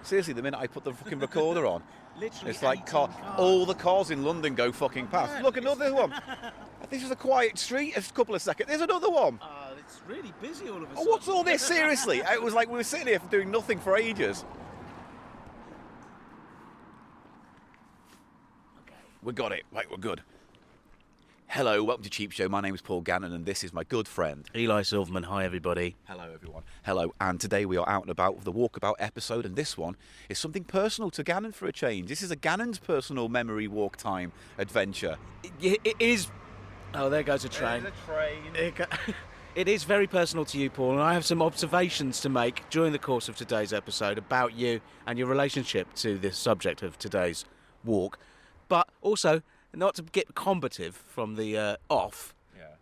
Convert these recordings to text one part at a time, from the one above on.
Seriously, the minute I put the fucking recorder on, Literally it's like 18 cars. all the cars in London go fucking past. Yeah, Look, another one. This is a quiet street. A couple of seconds. There's another one. It's really busy all of a Oh, sudden. what's all this? Seriously, it was like we were sitting here doing nothing for ages. Okay. We got it. Right, we're good. Hello, welcome to Cheap Show. My name is Paul Gannon, and this is my good friend Eli Silverman. Hi, everybody. Hello, everyone. Hello, and today we are out and about with the Walkabout episode, and this one is something personal to Gannon for a change. This is a Gannon's personal memory walk time adventure. It is. Oh, there goes a train. There's a train. It is very personal to you, Paul, and I have some observations to make during the course of today's episode about you and your relationship to the subject of today's walk. But also, not to get combative from the off,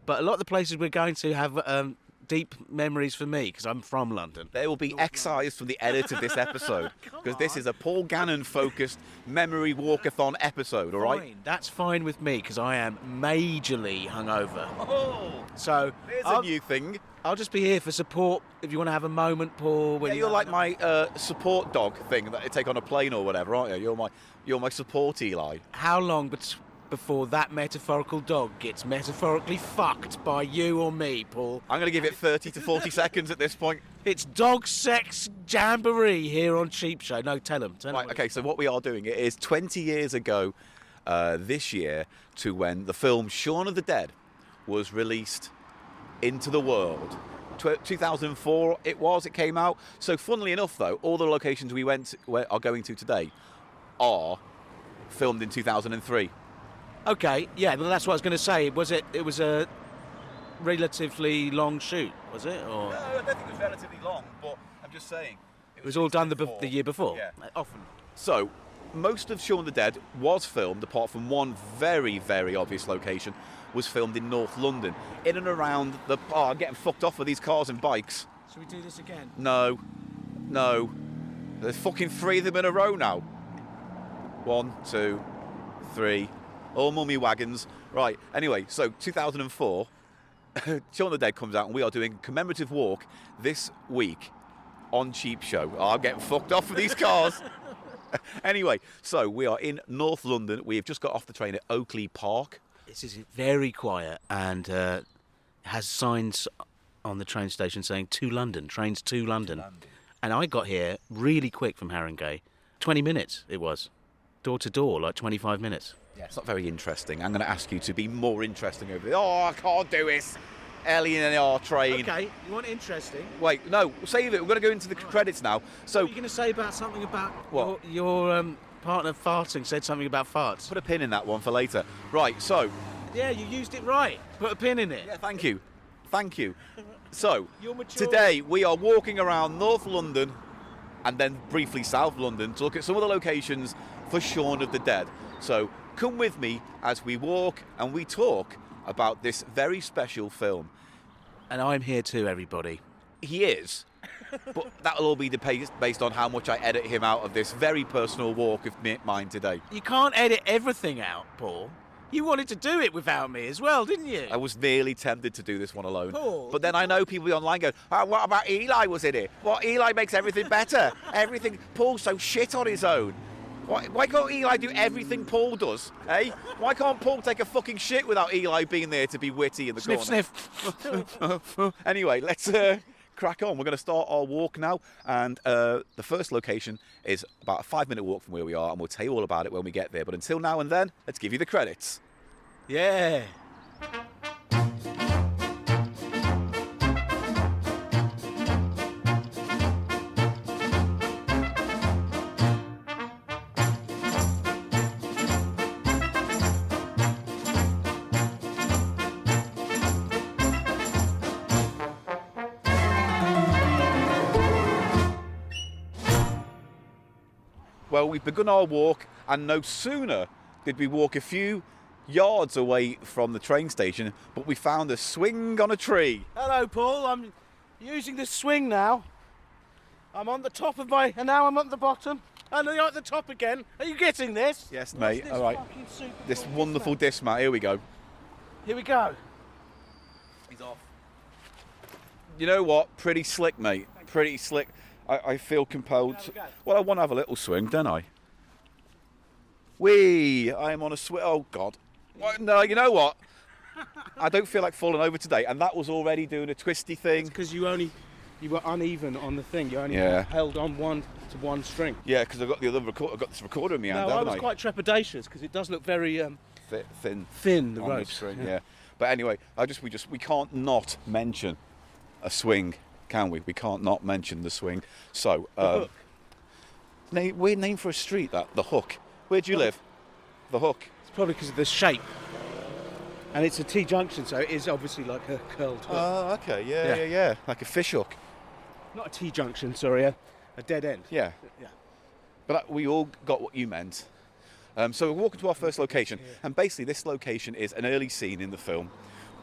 but a lot of the places we're going to have deep memories for me, because I'm from London. They will be excised from the edit of this episode, because this is a Paul Gannon-focused memory walkathon episode, all right? Fine, that's fine with me, because I am majorly hungover. Oh, So there's a new thing. I'll just be here for support if you want to have a moment, Paul. When Yeah, you're like my support dog thing that I take on a plane or whatever, aren't you? You're my support Eli. How long before that metaphorical dog gets metaphorically fucked by you or me, Paul? I'm going to give it 30 to 40 seconds at this point. It's dog sex jamboree here on Cheap Show. No, tell him. Right, okay, so what we are doing, it is 20 years ago this year to when the film Shaun of the Dead was released into the world. 2004 it came out. So funnily enough though, all the locations we are going to today are filmed in 2003. Okay, yeah, well, that's what I was going to say. It was a relatively long shoot, was it? Or No, I don't think it was relatively long, but I'm just saying. it was all done the year before? Yeah. Often. So, most of Shaun of the Dead was filmed, apart from one very, very obvious location, was filmed in North London, in and around the... Oh, I'm getting fucked off with these cars and bikes. Should we do this again? No. There's fucking 3 of them in a row now. 1, 2, 3... all mummy wagons. Right, anyway, so 2004, Shaun of the Dead comes out and we are doing a commemorative walk this week on Cheap Show. Oh, I'm getting fucked off with these cars. Anyway, so we are in North London. We've just got off the train at Oakley Park. This is very quiet and has signs on the train station saying to London, trains to London. And I got here really quick from Haringey. 20 minutes it was. Door to door, like 25 minutes. Yeah, it's not very interesting. I'm going to ask you to be more interesting over there. Oh, I can't do this. Ellie and our train. Okay, you want interesting? Wait, no, save it. We're going to go into the credits now. So, What are you going to say about something about What? your partner farting, said something about farts? put a pin in that one for later. Right, so... Yeah, you used it right. Put a pin in it. Yeah, thank you. So, You're mature. today we are walking around North London and then briefly South London to look at some of the locations for Shaun of the Dead. So, come with me as we walk and we talk about this very special film. And I'm here too, everybody. He is, but that'll all be based on how much I edit him out of this very personal walk of mine today. You can't edit everything out, Paul. You wanted to do it without me as well, didn't you? I was nearly tempted to do this one alone. Paul. But then I know people online go, oh, what about Eli was in it? Well, Eli makes everything better. Paul's so shit on his own. Why can't Eli do everything Paul does, eh? Why can't Paul take a fucking shit without Eli being there to be witty in the corner? Sniff. Anyway, let's crack on. We're going to start our walk now. And the first location is about a 5-minute walk from where we are, and we'll tell you all about it when we get there. But until now and then, let's give you the credits. Yeah. Well, we've begun our walk, and no sooner did we walk a few yards away from the train station, but we found a swing on a tree. Hello, Paul. I'm using the swing now. I'm on the top of and now I'm at the bottom. And you're at the top again. Are you getting this? Yes, What's mate. this All right. fucking super This cool wonderful dismount? dismount. Here we go. Here we go. He's off. You know what? Pretty slick, mate. Pretty slick. I feel compelled. Have a go. Well, I want to have a little swing, don't I? Whee! I am on a swing. Oh God! What? No, you know what? I don't feel like falling over today, and that was already doing a twisty thing. Because you were uneven on the thing. You only Yeah. held on to one string. Yeah, because I've got the other I've got this recorder in my hand, No, I haven't was quite trepidatious because it does look very Thin thin. The on the ropes. string, yeah. But anyway, we can't not mention a swing, can we? We can't not mention the swing. So, Hook. weird name for a street, that the Hook. Where do you live? The Hook. It's probably because of the shape. And it's a T-junction, so it is obviously like a curled hook. Oh, okay, yeah, like a fish hook. Not a T-junction, sorry, a dead end. Yeah. Yeah. But we all got what you meant. So we're walking to our first location, and basically this location is an early scene in the film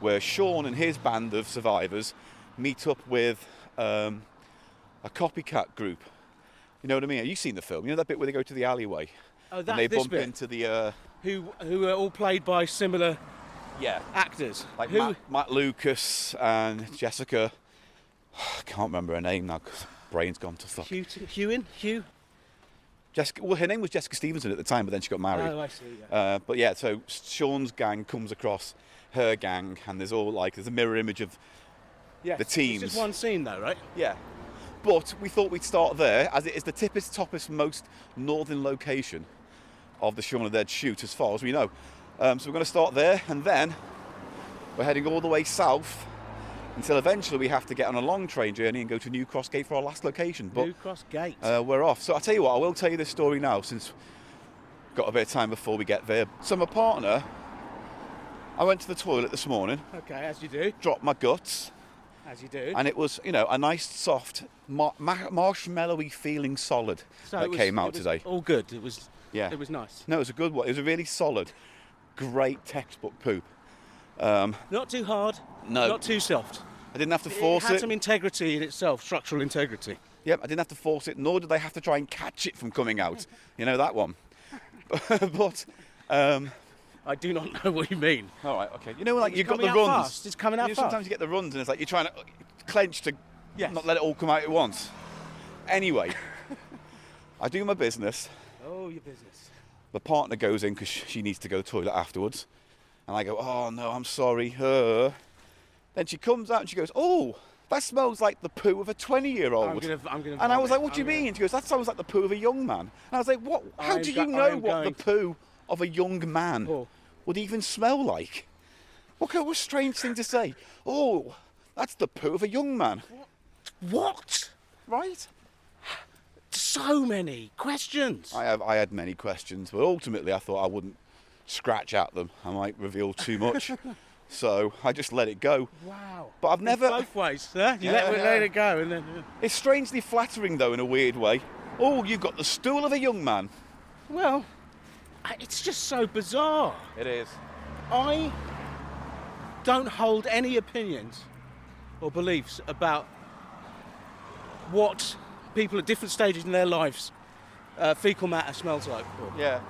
where Shaun and his band of survivors meet up with a copycat group. You know what I mean? You've seen the film. You know that bit where they go to the alleyway Oh, and that's they this bump bit. into the... Who are all played by similar actors. like Who? Matt Lucas and Jessica. I can't remember her name now because brain's gone to fuck. Hugh? Jessica. Well, her name was Jessica Stevenson at the time, but then she got married. Oh, I see. Yeah. But yeah, so Shaun's gang comes across her gang, and there's a mirror image of Yeah. the teams. It's just one scene, though, right? Yeah. But we thought we'd start there, as it is the toppest, most northern location of the Shaun of the Dead shoot, as far as we know. So we're going to start there, and then we're heading all the way south until eventually we have to get on a long train journey and go to New Cross Gate for our last location. But New Cross Gate. we're off. So I'll tell you what, I will tell you this story now, since we've got a bit of time before we get there. So my partner, I went to the toilet this morning, Okay, as you do. dropped my guts, As you do. and it was, a nice, soft, marshmallowy feeling solid So that it was- came out it was today. All good. It was. Yeah. It was nice. No, it was a good one. It was a really solid, great textbook poop. Not too hard. No. Not too soft. I didn't have to It force had it. some integrity in itself, structural integrity. Yep, I didn't have to force it, nor did I have to try and catch it from coming out. You know, that one. But, I do not know what you mean. all right, okay. You know, like, It's you've got the coming out runs. fast. It's coming out Sometimes fast. you get the runs and it's like you're trying to clench to Yes. not let it all come out at once. Anyway, I do my business. Oh, your business. The partner goes in because she needs to go to the toilet afterwards. And I go, oh, no, I'm sorry. Then she comes out and she goes, oh, that smells like the poo of a 20-year-old. I'm gonna. And I was vomit. like, what do you I'm gonna- mean? She goes, that sounds like the poo of a young man. And I was like, what? How I'm do go- you know I'm what the going poo of a young man Paul. would even smell like? What kind of a strange thing to say? Oh, that's the poo of a young man. What? Right? So many questions. I had many questions, but ultimately I thought I wouldn't scratch at them. I might reveal too much. So I just let it go. Wow. But I've never... Both ways, huh? You Yeah. let it go, and then. It's strangely flattering, though, in a weird way. Oh, you've got the stool of a young man. Well, it's just so bizarre. It is. I don't hold any opinions or beliefs about what people at different stages in their lives fecal matter smells like. Yeah.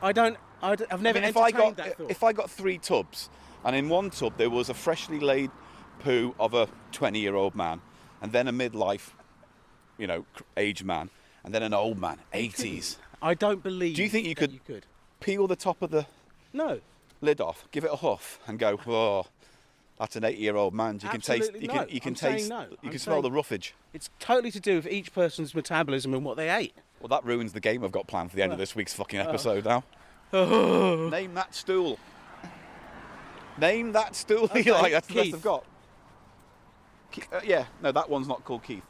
I've never I mean, entertained that thought. if I got 3 tubs, and in one tub there was a freshly laid poo of a 20-year-old man, and then a midlife, aged man, and then an old man, 80s. I don't believe. Do you think you that could- You could. Peel the top of the No. lid off, give it a huff, and go, oh, that's an 80-year-old man. You can taste. Absolutely You no. can. You can I'm saying taste. no. You I'm can smell saying- the roughage. It's totally to do with each person's metabolism and what they ate. Well, that ruins the game I've got planned for the end of this week's fucking episode now. Oh. Name that stool. Name that stool, Okay, Eli. That's the best Keith. I've got. Yeah, no, that one's not called Keith.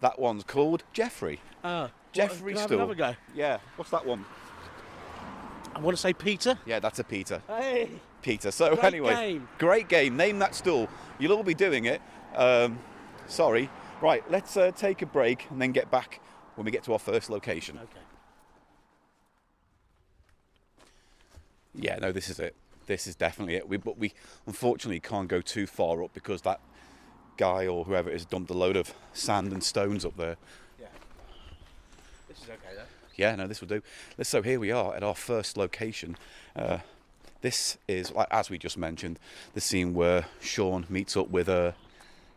That one's called Jeffrey. Jeffrey can I have stool. another go? Yeah, what's that one? I want to say Peter. Yeah, that's a Peter. Hey. Peter. So Great anyway, game. great game. Name that stool. You'll all be doing it. Sorry. Right, let's take a break and then get back when we get to our first location. Okay. Yeah, no, this is it. This is definitely it. But we unfortunately can't go too far up because that guy or whoever it is dumped a load of sand and stones up there. Yeah. This is okay though. Yeah, no, this will do. So here we are at our first location. This is, like, as we just mentioned, the scene where Shaun meets up with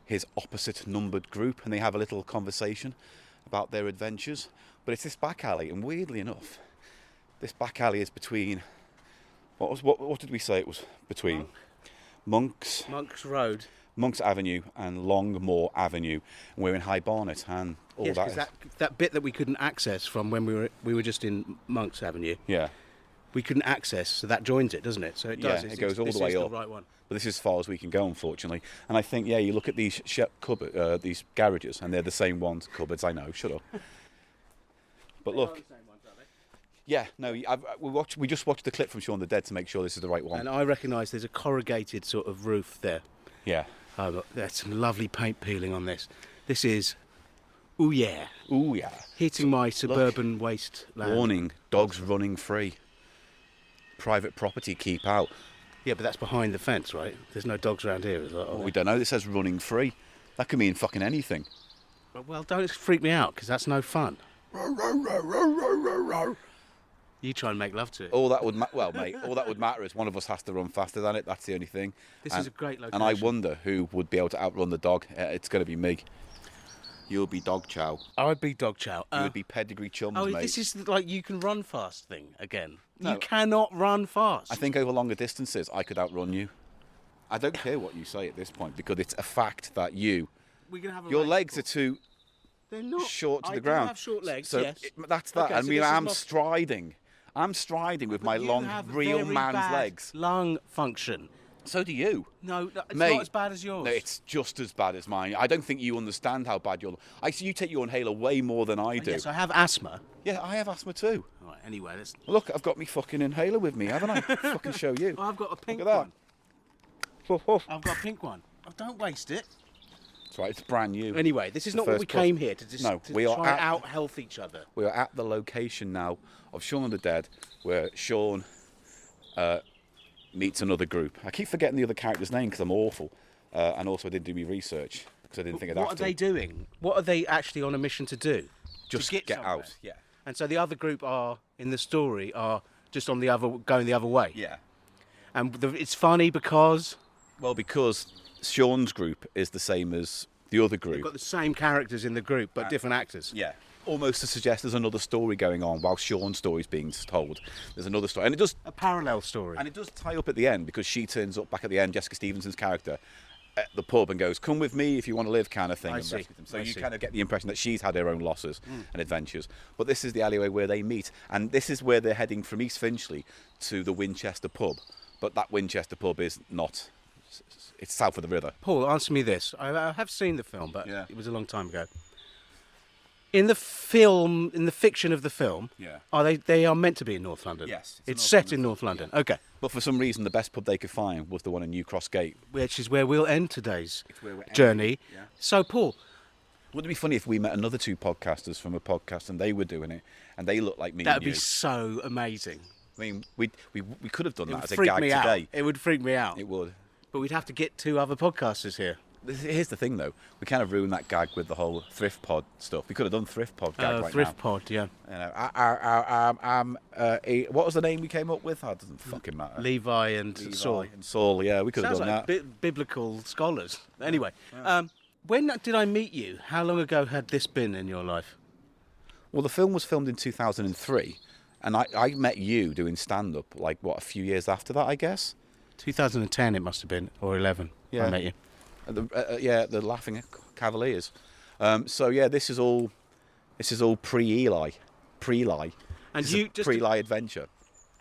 his opposite numbered group, and they have a little conversation about their adventures. But it's this back alley, and weirdly enough, this back alley is between... What did we say it was between? Monks Road. Monks Avenue and Longmore Avenue. And we're in High Barnet, and all Yes, that... because that bit that we couldn't access from when we were just in Monks Avenue. Yeah. We couldn't access, so that joins it, doesn't it? So it does. Yeah, it goes all the way up. up. The right one. But this is as far as we can go, unfortunately. And I think, you look at these these garages, and they're the same ones. Cupboards, I know. Shut up. But look. Yeah, no. We just watched the clip from Shaun the Dead to make sure this is the right one. And I recognise there's a corrugated sort of roof there. Yeah. Oh, look, there's some lovely paint peeling on this. This is, ooh yeah, hitting my suburban wasteland. Warning: dogs running free. Private property, keep out. Yeah, but that's behind the fence, right? There's no dogs around here, is there? Well, we don't know. This says running free. That could mean fucking anything. Well, don't freak me out, because that's no fun. You try and make love to it. All that would mate. All that would matter is one of us has to run faster than it. That's the only thing. This is a great location. And I wonder who would be able to outrun the dog. It's going to be me. You'll be Dog Chow. I'd be Dog Chow. You would be Pedigree Chums, oh, mate. this is like you can run fast thing again. No. You cannot run fast. I think over longer distances, I could outrun you. I don't care what you say at this point, because it's a fact that your legs are too short to the ground. I have short legs, so yes. That's that. Okay, I mean, so I'm striding. I'm striding with my long, real man's legs. Lung function. So do you. No, it's Mate, not as bad as yours. No, it's just as bad as mine. I don't think you understand how bad your... I see you take your inhaler way more than I do. Yes, I have asthma. Yeah, I have asthma too. Right, anyway, let's... Look, I've got me fucking inhaler with me, haven't I? Fucking show you. I've got a pink Look at one. that. I've got a pink one. Oh, don't waste it. That's right, it's brand new. Anyway, this is not what we came here to just we are try and out-health each other. We are at the location now of Shaun the Dead, where Shaun meets another group. I keep forgetting the other character's name because I'm awful. And also I didn't do my research because I didn't think I'd have to. What are they doing? What are they actually on a mission to do? Just to get out. Yeah. And so the other group in the story are just on going the other way. Yeah. And it's funny because... Well, because Shaun's group is the same as the other group. They've got the same characters in the group, but different actors. Yeah. Almost to suggest there's another story going on while Shaun's story's being told. There's another story. And it does... A parallel story. And it does tie up at the end, because she turns up back at the end, Jessica Stevenson's character, at the pub and goes, come with me if you want to live, kind of thing. I and see. rescue them. So you kind of get the impression that she's had her own losses and adventures. But this is the alleyway where they meet. And this is where they're heading from East Finchley to the Winchester pub. But that Winchester pub is not... It's south of the river. Paul, answer me this. I have seen the film, but Yeah. it was a long time ago. In the film, in the fiction of the film, Yeah. they are meant to be in North London? Yes, It's set in North London. Yeah. Okay. But for some reason, the best pub they could find was the one in New Cross Gate. Which is where we'll end today's where we're journey. Yeah. So, Paul... Wouldn't it be funny if we met another two podcasters from a podcast and they were doing it and they looked like me That and would you? be so amazing. I mean, we could have done It that would as a freak gag me today. out. It would freak me out. It would. But we'd have to get two other podcasters here. Here's the thing, though. We kind of ruined that gag with the whole thrift pod stuff. We could have done thrift pod gag right Thrift now. Pod, yeah. You know, what was the name we came up with? That doesn't fucking matter. Levi and Levi Saul. and Saul, yeah, we could have Sounds done like that. biblical scholars. Anyway, when did I meet you? How long ago had this been in your life? Well, the film was filmed in 2003, and I met you doing stand-up, like, a few years after that, I guess? 2010 it must have been, or 11. Yeah. I met you. The Laughing Cavaliers. So yeah, this is all pre-Eli, And this you is a just pre-Eli adventure.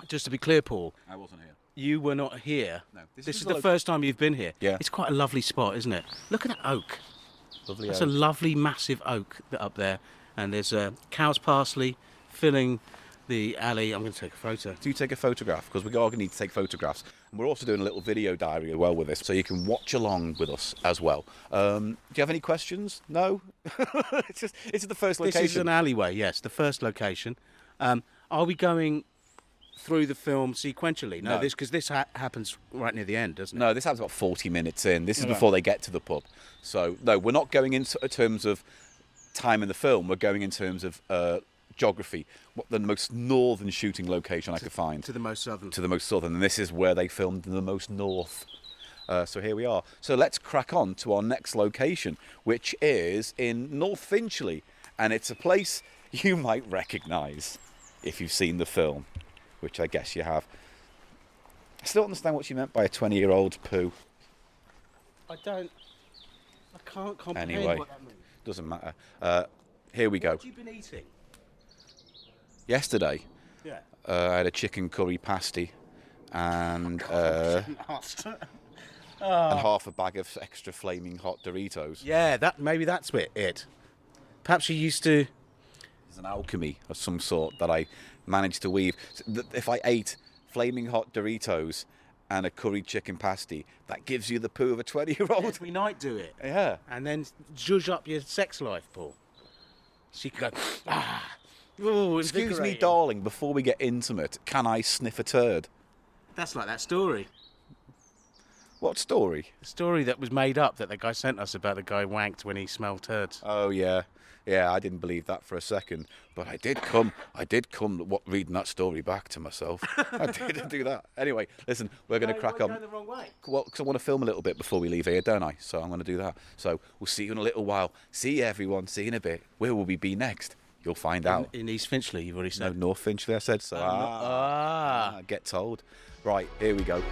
Just to be clear, Paul, I wasn't here. you were not here. No, This is the first time you've been here. Yeah. It's quite a lovely spot, isn't it? Look at that oak. Lovely. That's a lovely, massive oak up there. And there's cow's parsley filling the alley. I'm going to take a photo. Do take a photograph, because we're going to need to take photographs. And we're also doing a little video diary as well with this, so you can watch along with us as well. Do you have any questions? No? it's the first location. This is an alleyway, yes, the first location. Are we going through the film sequentially? No, No. because this happens right near the end, doesn't it? No, this happens about 40 minutes in. This is before they get to the pub. So, no, we're not going in terms of time in the film. We're going in terms of geography. What the most northern shooting location I could find. To the most southern. To the most southern. And this is where they filmed the most north. So here we are. So let's crack on to our next location, which is in North Finchley. And it's a place you might recognise if you've seen the film, which I guess you have. I still don't understand what she meant by a 20-year-old's poo. I can't comprehend Anyway, what that means. doesn't matter. Here we go. What have you been eating? Yesterday, Yeah. I had a chicken curry pasty and and half a bag of extra flaming hot Doritos. Yeah, maybe that's it. Perhaps you used to... There's an alchemy of some sort that I managed to weave. If I ate flaming hot Doritos and a curried chicken pasty, that gives you the poo of a 20-year-old. Every night do it. Yeah. And then zhuzh up your sex life, Paul. So you can go, ooh, Excuse me, invigorating. darling, before we get intimate, can I sniff a turd? That's like that story. What story? The story that was made up that the guy sent us about the guy wanked when he smelled turds. Oh, yeah. Yeah, I didn't believe that for a second. But I did come reading that story back to myself. I did do that. Anyway, listen, we're going to crack on. Going the wrong way. Well, because I want to film a little bit before we leave here, don't I? So I'm going to do that. So we'll see you in a little while. See you, everyone. See you in a bit. Where will we be next? You'll find out. In East Finchley, you've already No, said. North Finchley, I said. So get told. Right, here we go.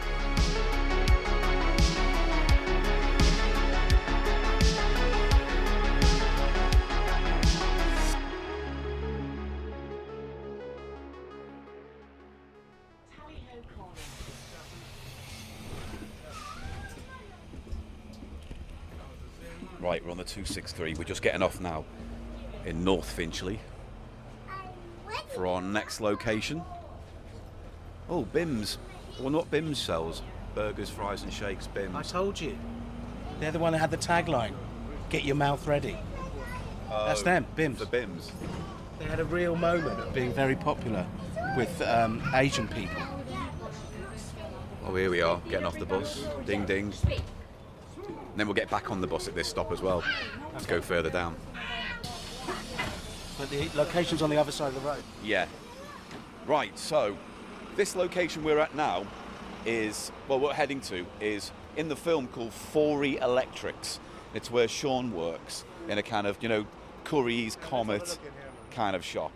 Right, we're on the 263. We're just getting off now in North Finchley for our next location. Oh, Bims. I wonder what Bims sells. Burgers, fries and shakes, Bims. I told you. They're the one that had the tagline, "Get your mouth ready." That's them, Bims. The Bims. They had a real moment of being very popular with Asian people. Oh, here we are, getting off the bus. Ding, ding. And then we'll get back on the bus at this stop as well to go further down. But the location's on the other side of the road. Yeah. Right, so this location we're at now is, well, what we're heading to is in the film called Forey Electrics. It's where Shaun works in a kind of, Curry's Comet kind of shop.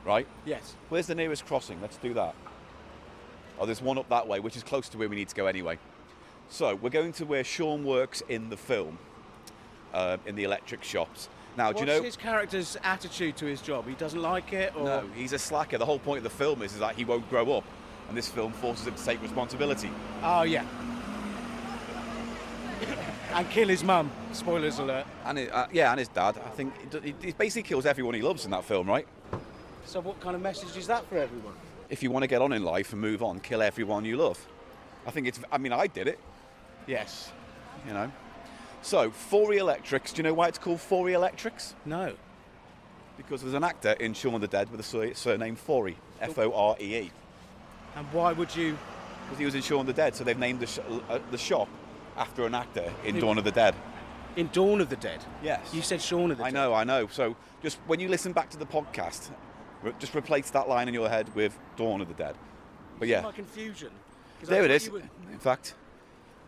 Right? Yes. Where's the nearest crossing? Let's do that. Oh, there's one up that way, which is close to where we need to go anyway. So we're going to where Shaun works in the film, in the electric shops. Now, do you know? What's his character's attitude to his job? He doesn't like it, or No, he's a slacker. The whole point of the film is that he won't grow up, and this film forces him to take responsibility. Oh yeah. And kill his mum. Spoilers alert. And and his dad. I think he basically kills everyone he loves in that film, right? So what kind of message is that for everyone? If you want to get on in life and move on, kill everyone you love. I did it. Yes. So, Forey Electrics, do you know why it's called Forey Electrics? No. Because there's an actor in Shaun of the Dead with a surname Forey, Foree. And why would you? Because he was in Shaun of the Dead, so they've named the shop after an actor in Dawn of the Dead. In Dawn of the Dead? Yes. You said Shaun of the Dead. I know. So, just when you listen back to the podcast, just replace that line in your head with Dawn of the Dead. But yeah. My confusion. There it is, in fact.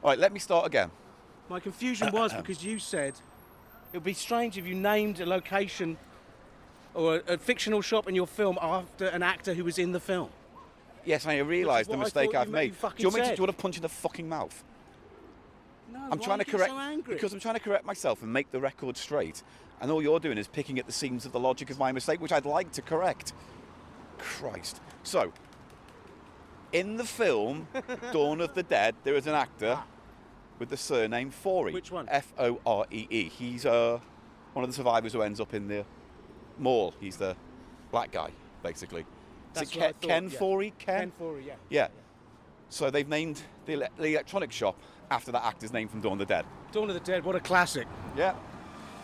All right, let me start again. My confusion was because you said it would be strange if you named a location or a fictional shop in your film after an actor who was in the film. Yes, I realise the mistake I've made. Do you want to punch in the fucking mouth? No, I'm trying to correct so angry? because I'm trying to correct myself and make the record straight, and all you're doing is picking at the seams of the logic of my mistake, which I'd like to correct. Christ. So, in the film Dawn of the Dead, there is an actor with the surname Forey. Which one? Foree. He's one of the survivors who ends up in the mall. He's the black guy, basically. That's Is what I it thought, Ken yeah. Forey? Ken Forey, yeah. Yeah. So they've named the electronic shop after that actor's name from Dawn of the Dead. Dawn of the Dead, what a classic. Yeah.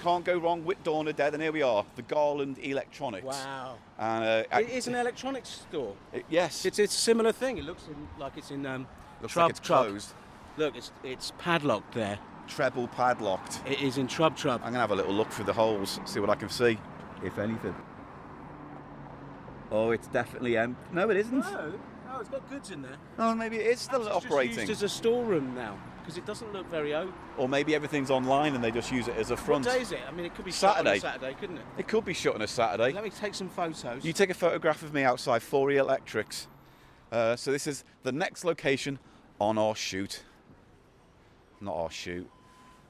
Can't go wrong with Dawn of the Dead, and here we are, the Garland Electronics. Wow. And It is an electronics store. yes. It's a similar thing. It looks like it's in Looks Trub like it's Trub. closed. Look, it's padlocked there. Treble padlocked. It is in Trub Trub. I'm going to have a little look through the holes, see what I can see, if anything. Oh, it's definitely empty. No, it isn't. No, it's got goods in there. Oh, maybe it is still Perhaps it's operating. just used as a storeroom now because it doesn't look very open. Or maybe everything's online and they just use it as a front. What day is it? I mean, it could be shut on Saturday. a Saturday, couldn't it? It could be shut on a Saturday. Let me take some photos. You take a photograph of me outside 4E Electrics. So this is the next location on our shoot. Not our shoot.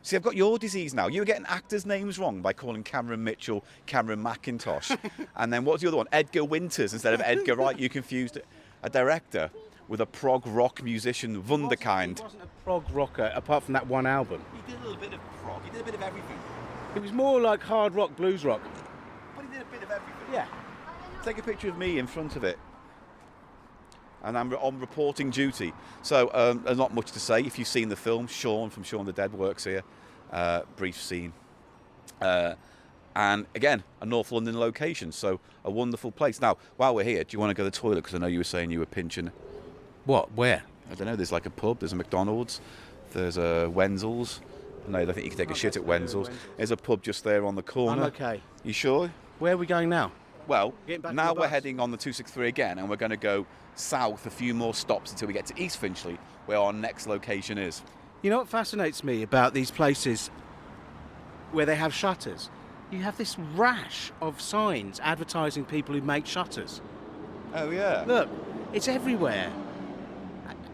See, I've got your disease now. You were getting actors' names wrong by calling Cameron Mitchell Cameron McIntosh. And then what's the other one? Edgar Winters instead of Edgar Wright. You confused a director with a prog rock musician, Wunderkind. He wasn't a prog rocker, apart from that one album. He did a little bit of prog. He did a bit of everything. It was more like hard rock, blues rock. But he did a bit of everything. Yeah. Take a picture of me in front of it. And I'm on reporting duty. So there's not much to say. If you've seen the film, Shaun from Shaun the Dead works here. Brief scene. And again, a North London location, so a wonderful place. Now, while we're here, do you want to go to the toilet? Because I know you were saying you were pinching. What? Where? I don't know, there's like a pub, there's a McDonald's, there's a Wenzel's. No, I don't think you can take a shit at Wenzel's. There's a pub just there on the corner. I'm okay. You sure? Where are we going now? Well, Getting back to now the we're bus. heading on the 263 again, and we're going to go south a few more stops until we get to East Finchley, where our next location is. You know what fascinates me about these places where they have shutters? You have this rash of signs advertising people who make shutters. Oh, yeah. Look, it's everywhere.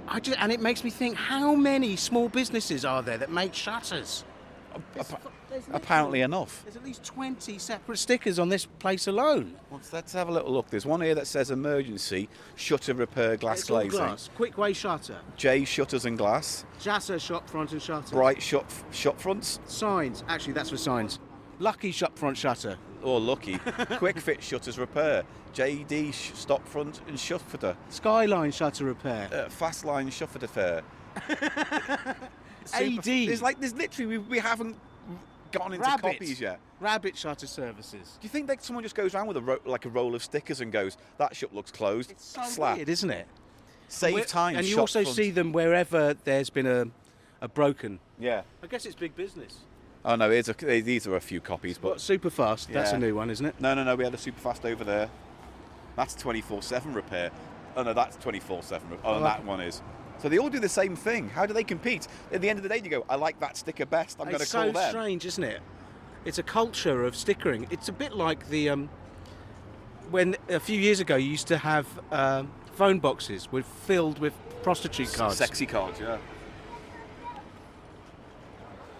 And it makes me think, how many small businesses are there that make shutters? Apparently enough. There's at least 20 separate stickers on this place alone. Let's have a little look. There's one here that says emergency, shutter repair, glass It's all glazing. glass. Quick way shutter. J shutters and glass. Jasser shop front and shutter. Bright shop fronts. Signs. Actually, that's for signs. Lucky shop front shutter. Or lucky. Quick fit shutters repair. JD stop front and shutter. Skyline shutter repair. Fast line shutter repair. AD. There's literally, we haven't gone into Rabbit. copies yet. Rabbit shutter services. Do you think that someone just goes around with a roll of stickers and goes, that shop looks closed? It's so slap. weird, isn't it? Save time. And you shop also front. see them wherever there's been a broken. Yeah. I guess it's big business. Oh no, these are a few copies, but What, Superfast? That's Yeah. a new one, isn't it? no, we had a super fast over there. That's 24/7 repair. Oh no, that's 24/7. Oh, and that one is. So they all do the same thing. How do they compete? At the end of the day, you go, I like that sticker best. I'm going to It's call so them. strange, isn't it? It's a culture of stickering. It's a bit like the when a few years ago you used to have phone boxes filled with prostitute cards. Sexy cards, yeah.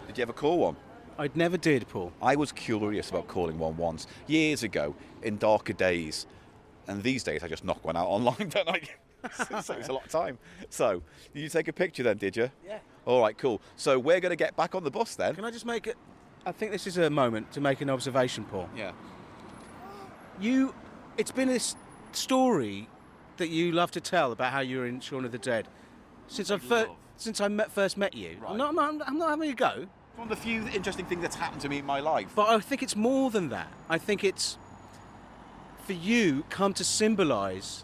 Did you ever call one? I never did, Paul. I was curious about calling one once, years ago, in darker days. And these days, I just knock one out online, don't I? So it's a lot of time. So, did you take a picture then, did you? Yeah. All right, cool. So we're going to get back on the bus then. Can I just make it? I think this is a moment to make an observation, Paul. Yeah. It's been this story that you love to tell about how you were in Shaun of the Dead since I first met you. Right. I'm not having a go. One of the few interesting things that's happened to me in my life. But I think it's more than that. I think it's, for you, come to symbolise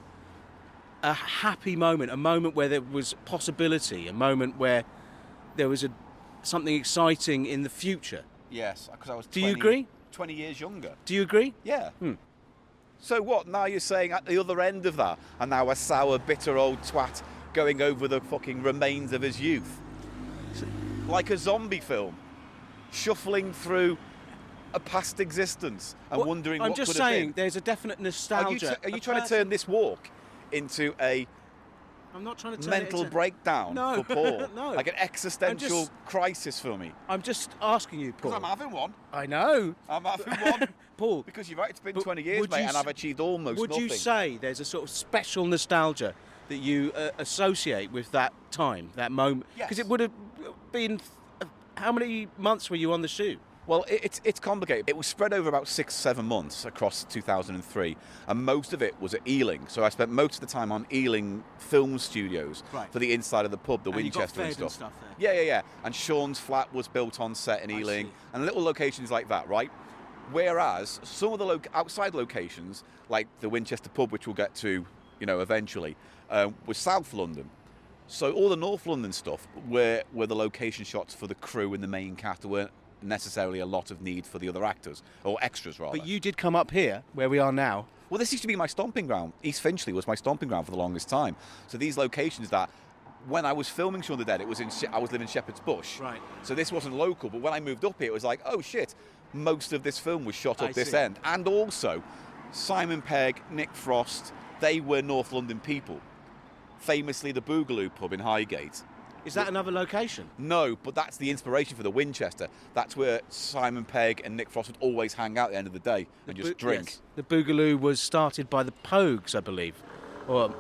a happy moment, a moment where there was possibility, a moment where there was something exciting in the future. Yes, because I was Do you agree? 20 years younger. Do you agree? Yeah. So what, now you're saying at the other end of that, and now a sour, bitter old twat going over the fucking remains of his youth? Like a zombie film, shuffling through a past existence and Well, wondering I'm what just could have saying, been. there's a definite nostalgia. Are you trying to turn this walk into a I'm not trying to turn mental it into... breakdown No. for Paul? No. Like an existential crisis for me? I'm just asking you, Paul. Because I'm having one. I know. I'm having one. Paul, Because you're right, it's been But 20 years, would mate, you and I've achieved almost would nothing. you say there's a sort of special nostalgia that you associate with that time, that moment? Yes. Because it would have been... how many months were you on the shoot? Well, it's complicated. It was spread over about 6-7 months across 2003, and most of it was at Ealing. So I spent most of the time on Ealing Film Studios Right. for the inside of the pub, the And you got Winchester and fed and stuff. stuff there? Yeah. And Shaun's flat was built on set in I Ealing, see. and little locations like that, right? Whereas some of the outside locations, like the Winchester pub, which we'll get to, eventually, was South London. So all the North London stuff were the location shots for the crew and the main cast. There weren't necessarily a lot of need for the other actors, or extras rather. But you did come up here, where we are now. Well, this used to be my stomping ground. East Finchley was my stomping ground for the longest time. So these locations that when I was filming Shaun the Dead, I was living in Shepherd's Bush. Right. So this wasn't local, but when I moved up here, it was like, oh shit, most of this film was shot up this see. end. And also, Simon Pegg, Nick Frost, they were North London people. Famously, the Boogaloo pub in Highgate. Is that another location? No, but that's the inspiration for the Winchester. That's where Simon Pegg and Nick Frost would always hang out at the end of the day and just drink. Yes. The Boogaloo was started by the Pogues, I believe. Or,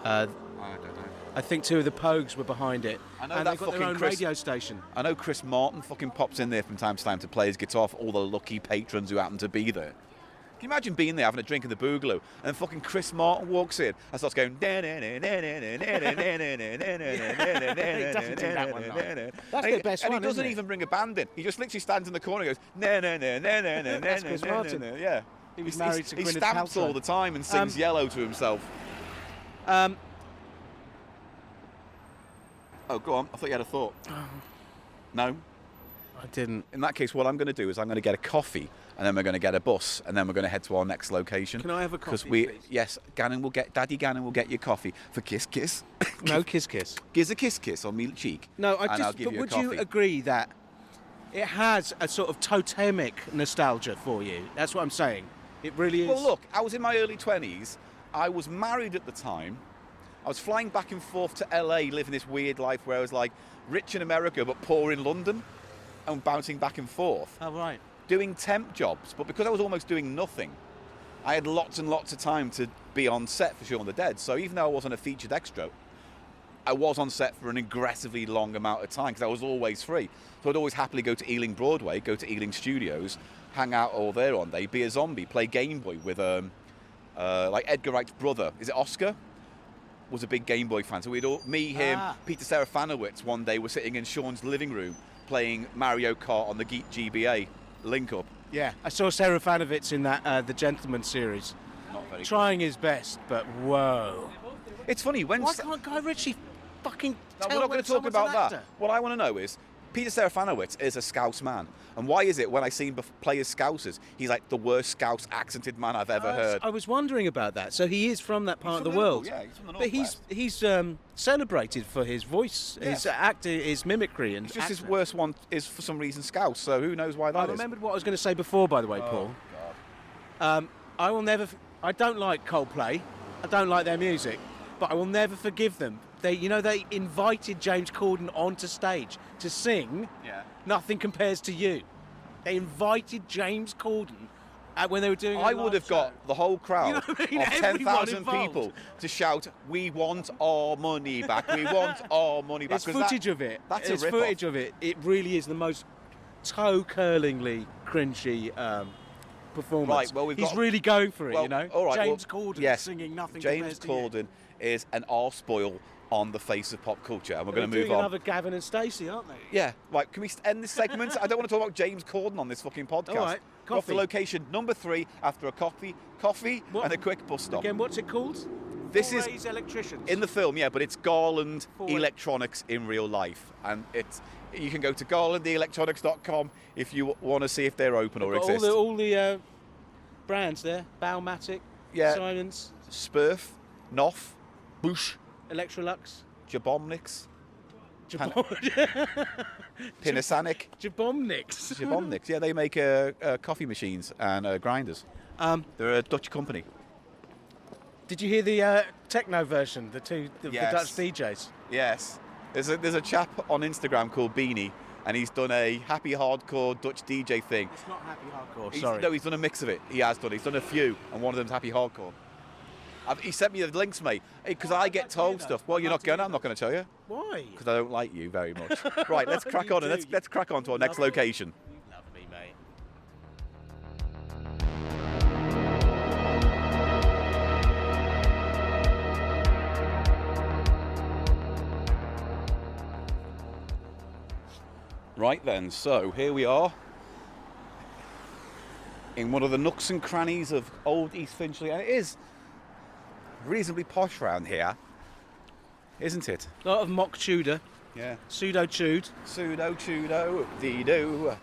I don't know. I think 2 of the Pogues were behind it. I know and that they've got their fucking own Chris- radio station. I know Chris Martin fucking pops in there from time to time to play his guitar for all the lucky patrons who happen to be there. Can you imagine being there having a drink in the Boogaloo and then fucking Chris Martin walks in and starts going He doesn't do that one, though. That's the best and one, he doesn't isn't it? even bring a band in. He just literally stands in the corner and goes That's Chris Martin. Yeah. He was married to he Gwyneth stamps Paltrow. all the time and sings Yellow to himself. Oh, go on. I thought you had a thought. No? I didn't. In that case, what I'm going to do is I'm going to get a coffee, and then we're going to get a bus, and then we're going to head to our next location. Can I have a coffee, we, please? yes, Daddy Gannon will get you coffee for kiss. No kiss. Gives a kiss on me cheek. No, and I'll give but you a would coffee. you agree that it has a sort of totemic nostalgia for you? That's what I'm saying. It really is. Well, look, I was in my early 20s. I was married at the time. I was flying back and forth to LA, living this weird life where I was like rich in America but poor in London and bouncing back and forth. Oh, right. Doing temp jobs, but because I was almost doing nothing, I had lots and lots of time to be on set for Shaun the Dead. So even though I wasn't a featured extra, I was on set for an aggressively long amount of time because I was always free. So I'd always happily go to Ealing Broadway, go to Ealing Studios, hang out all there on day, be a zombie, play Game Boy with like Edgar Wright's brother. Is it Oscar? Was a big Game Boy fan. So we'd all, me, him, Peter Serafanowicz, one day were sitting in Shaun's living room playing Mario Kart on the Geek GBA link up. Yeah, I saw Serafanowicz in that The Gentleman series. Not very Trying his best, but whoa. It's funny when Why can't Guy Ritchie fucking No, tell we're not when going to talk someone's about an that. actor? What I want to know is, Peter Serafanowicz is a Scouse man. And why is it when I see him play as Scousers, he's like the worst Scouse accented man I've ever heard? I was wondering about that. So he is from that part He's of the from world. Liverpool, yeah, he's from the But he's celebrated for his voice, Yeah. his acting, his mimicry, and It's just his accent. worst one is for some reason Scouse, so who knows why that I is. remembered what I was going to say before, by the way, Paul. I will never. I don't like Coldplay. I don't like their music, but I will never forgive them. They invited James Corden onto stage to sing. Yeah. Nothing Compares to You. They invited James Corden when they were doing. I would have got the whole crowd You know what I mean? of Everyone 10,000 involved. people to shout, "We want our money back! We want our money back!" There's 'Cause footage of it. That's There's a rip-off. footage of it. It really is the most toe-curlingly cringy performance. Right, well, we've He's got- really going for it, Well, you know. all right, James well, Corden yes, singing Nothing James Compares to You. Corden is an arse-spoil on the face of pop culture, and we're They're going to move doing on. another Gavin and Stacey, aren't they? Yeah, right. Can we end this segment? I don't want to talk about James Corden on this fucking podcast. All right, We're off to coffee. location number 3 after a coffee, What- and a quick bus stop. Again, what's it called? This is- Fouray's Electricians. In the film, yeah, but it's Garland Foray. Electronics in real life, and you can go to garlandelectronics.com if you want to see if they're open or Got exist. all the brands there. Baumatic, Yeah. Simons, Spurf, Noff, Bush, Electrolux, Jabomniks, Jabomnics. Jabomniks, yeah, they make coffee machines and grinders. They're a Dutch company. Did you hear the techno version? The Yes. Dutch DJs. Yes. There's a chap on Instagram called Beanie, and he's done a happy hardcore Dutch DJ thing. It's not happy hardcore. He's done a mix of it. He has done. He's done a few, and one of them's happy hardcore. He sent me the links, mate, because I get told stuff. Well, you're not going to. I'm not going to tell you, Why? because I don't like you very much. Right, let's crack You on, and do. let's crack on to our next Love me. location. You love me, mate. Right then, so here we are in one of the nooks and crannies of old East Finchley, and it is reasonably posh round here, isn't it? A lot of mock Tudor, Yeah. pseudo Tude. Pseudo, dee-doo.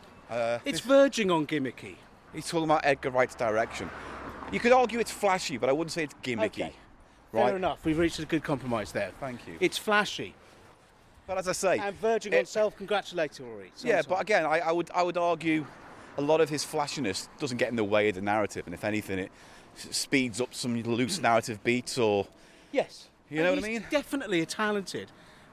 It's verging on gimmicky. He's talking about Edgar Wright's direction. You could argue it's flashy, but I wouldn't say it's gimmicky. Okay. Right? Fair enough. We've reached a good compromise there. Thank you. It's flashy. But as I say, And verging on self-congratulatory. yeah. But sometimes. again, I would argue a lot of his flashiness doesn't get in the way of the narrative, and if anything, it speeds up some loose narrative beats, or Yes. you know what I He's mean? definitely a talented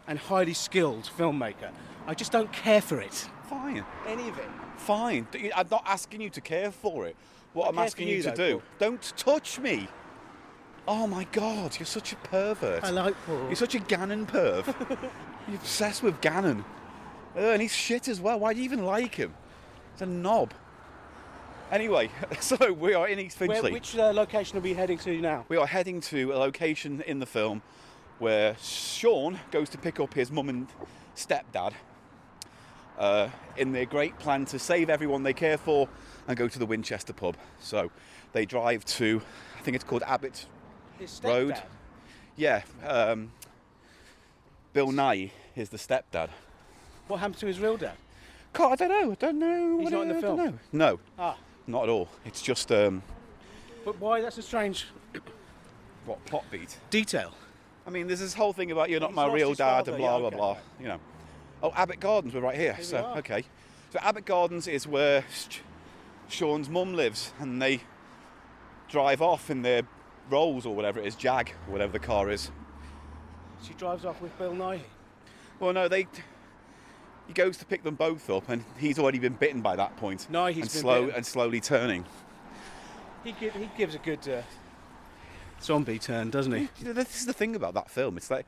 and highly skilled filmmaker. I just don't care for it. Fine, Any of it. fine. I'm not asking you to care for it. What I I'm care asking for you you, to though, do, Paul. don't touch me. Oh my God, you're such a pervert. I like Paul. You're such a Gannon perv. You're obsessed with Gannon. And he's shit as well. Why do you even like him? He's a knob. Anyway, so we are in East Finchley. Which location are we heading to now? We are heading to a location in the film where Shaun goes to pick up his mum and stepdad in their great plan to save everyone they care for and go to the Winchester pub. So they drive to, I think it's called Abbott His Road. stepdad. Yeah, Bill Nye is the stepdad. What happened to his real dad? God, I don't know. He's not in the I don't film? know. No, Ah, not at all. It's just, but why? That's a strange what, plot beat? detail. I mean, there's this whole thing about you're not He's my lost real his dad father, and blah, yeah, blah, okay. blah, you know. Oh, Abbott Gardens, we're right here. Here we So, are. okay. So Abbott Gardens is where Shaun's mum lives, and they drive off in their Rolls or whatever it is, Jag, or whatever the car is. She drives off with Bill Nighy. Well, no, he goes to pick them both up, and he's already been bitten by that point. Nighy's and been bitten. slowly turning. He gives a good zombie turn, doesn't he? You know, this is the thing about that film. It's like,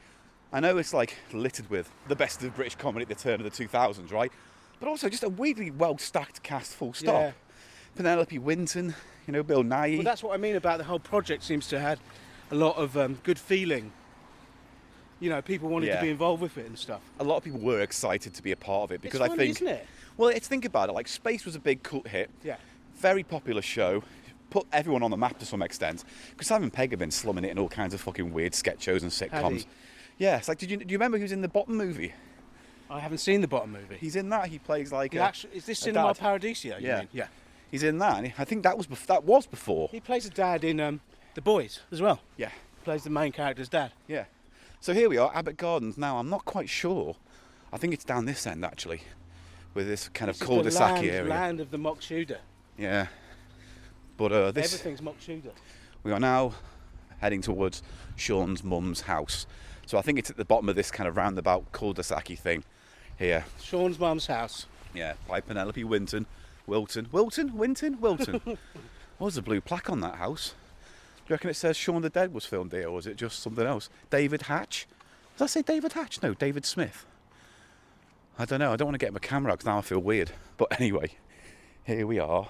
I know it's like littered with the best of British comedy at the turn of the 2000s, right? But also just a weirdly well-stacked cast, full stop. Yeah. Penelope Winton, you know, Bill Nighy. Well, that's what I mean about the whole project. Seems to have had a lot of good feeling. You know, people wanted Yeah. to be involved with it and stuff. A lot of people were excited to be a part of it because It's I funny, think, isn't it? well, it's think about it. Like Space was a big cult hit, Yeah. very popular show, put everyone on the map to some extent. Because Simon Pegg had been slumming it in all kinds of fucking weird sketch shows and Had sitcoms. he? Yeah, it's like, do you remember he was in the Bottom movie? I haven't seen the Bottom movie. He's in that. He plays like Is this a Cinema dad. Paradiso? You Yeah. mean? Yeah. He's in that. And I think that was before. He plays a dad in The Boys as well. Yeah. Plays the main character's dad. Yeah. So here we are, Abbott Gardens. Now, I'm not quite sure. I think it's down this end, actually, with this kind of This is cul-de-sac the area. land of the mock shooter. Yeah. But this, Everything's mock shooter. we are now heading towards Shaun's mum's house. So I think it's at the bottom of this kind of roundabout cul-de-sac-y thing here. Sean's mum's house. Yeah, by Penelope Winton. Wilton. What was the blue plaque on that house? Do you reckon it says Shaun the Dead was filmed here, or is it just something else? David Hatch? Did I say David Hatch? No, David Smith. I don't know. I don't want to get my camera out because now I feel weird. But anyway, here we are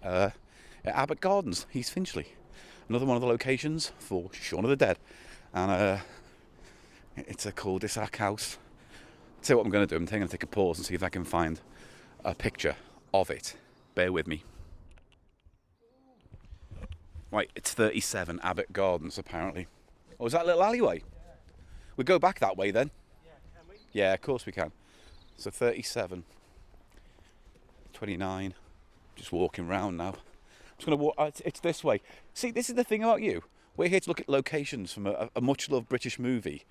at Abbott Gardens, East Finchley. Another one of the locations for Shaun of the Dead. And it's a cul-de-sac house. Tell you what I'm going to do. I'm going to take a pause and see if I can find a picture of it. Bear with me. Right, it's 37 Abbott Gardens, apparently. Oh, is that a little alleyway? We go back that way then? Yeah, can we? Yeah, of course we can. So 37, 29. Just walking round now. I'm just going to walk. It's this way. See, this is the thing about you. We're here to look at locations from a much-loved British movie.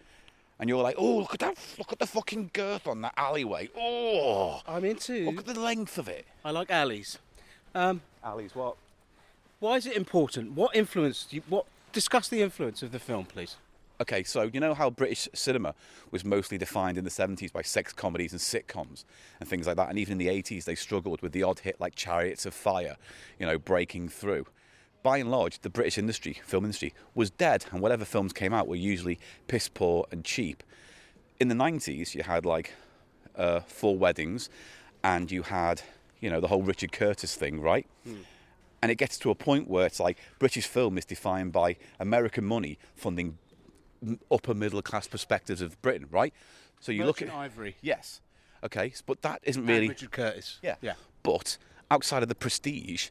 And you're like, oh, look at that! Look at the fucking girth on that alleyway. Oh, I'm into. look at the length of it. I like alleys. Alleys, what? Why is it important? What influence? Discuss the influence of the film, please. Okay, so you know how British cinema was mostly defined in the 70s by sex comedies and sitcoms and things like that, and even in the 80s they struggled with the odd hit like Chariots of Fire, you know, breaking through. By and large, the British film industry, was dead, and whatever films came out were usually piss poor and cheap. In the 90s, you had like 4 Weddings, and you had, you know, the whole Richard Curtis thing, right? And it gets to a point where it's like British film is defined by American money funding upper middle class perspectives of Britain, right? So you look at Ivory. yes, okay, but that isn't And really Richard Curtis. yeah. Yeah. But outside of the prestige,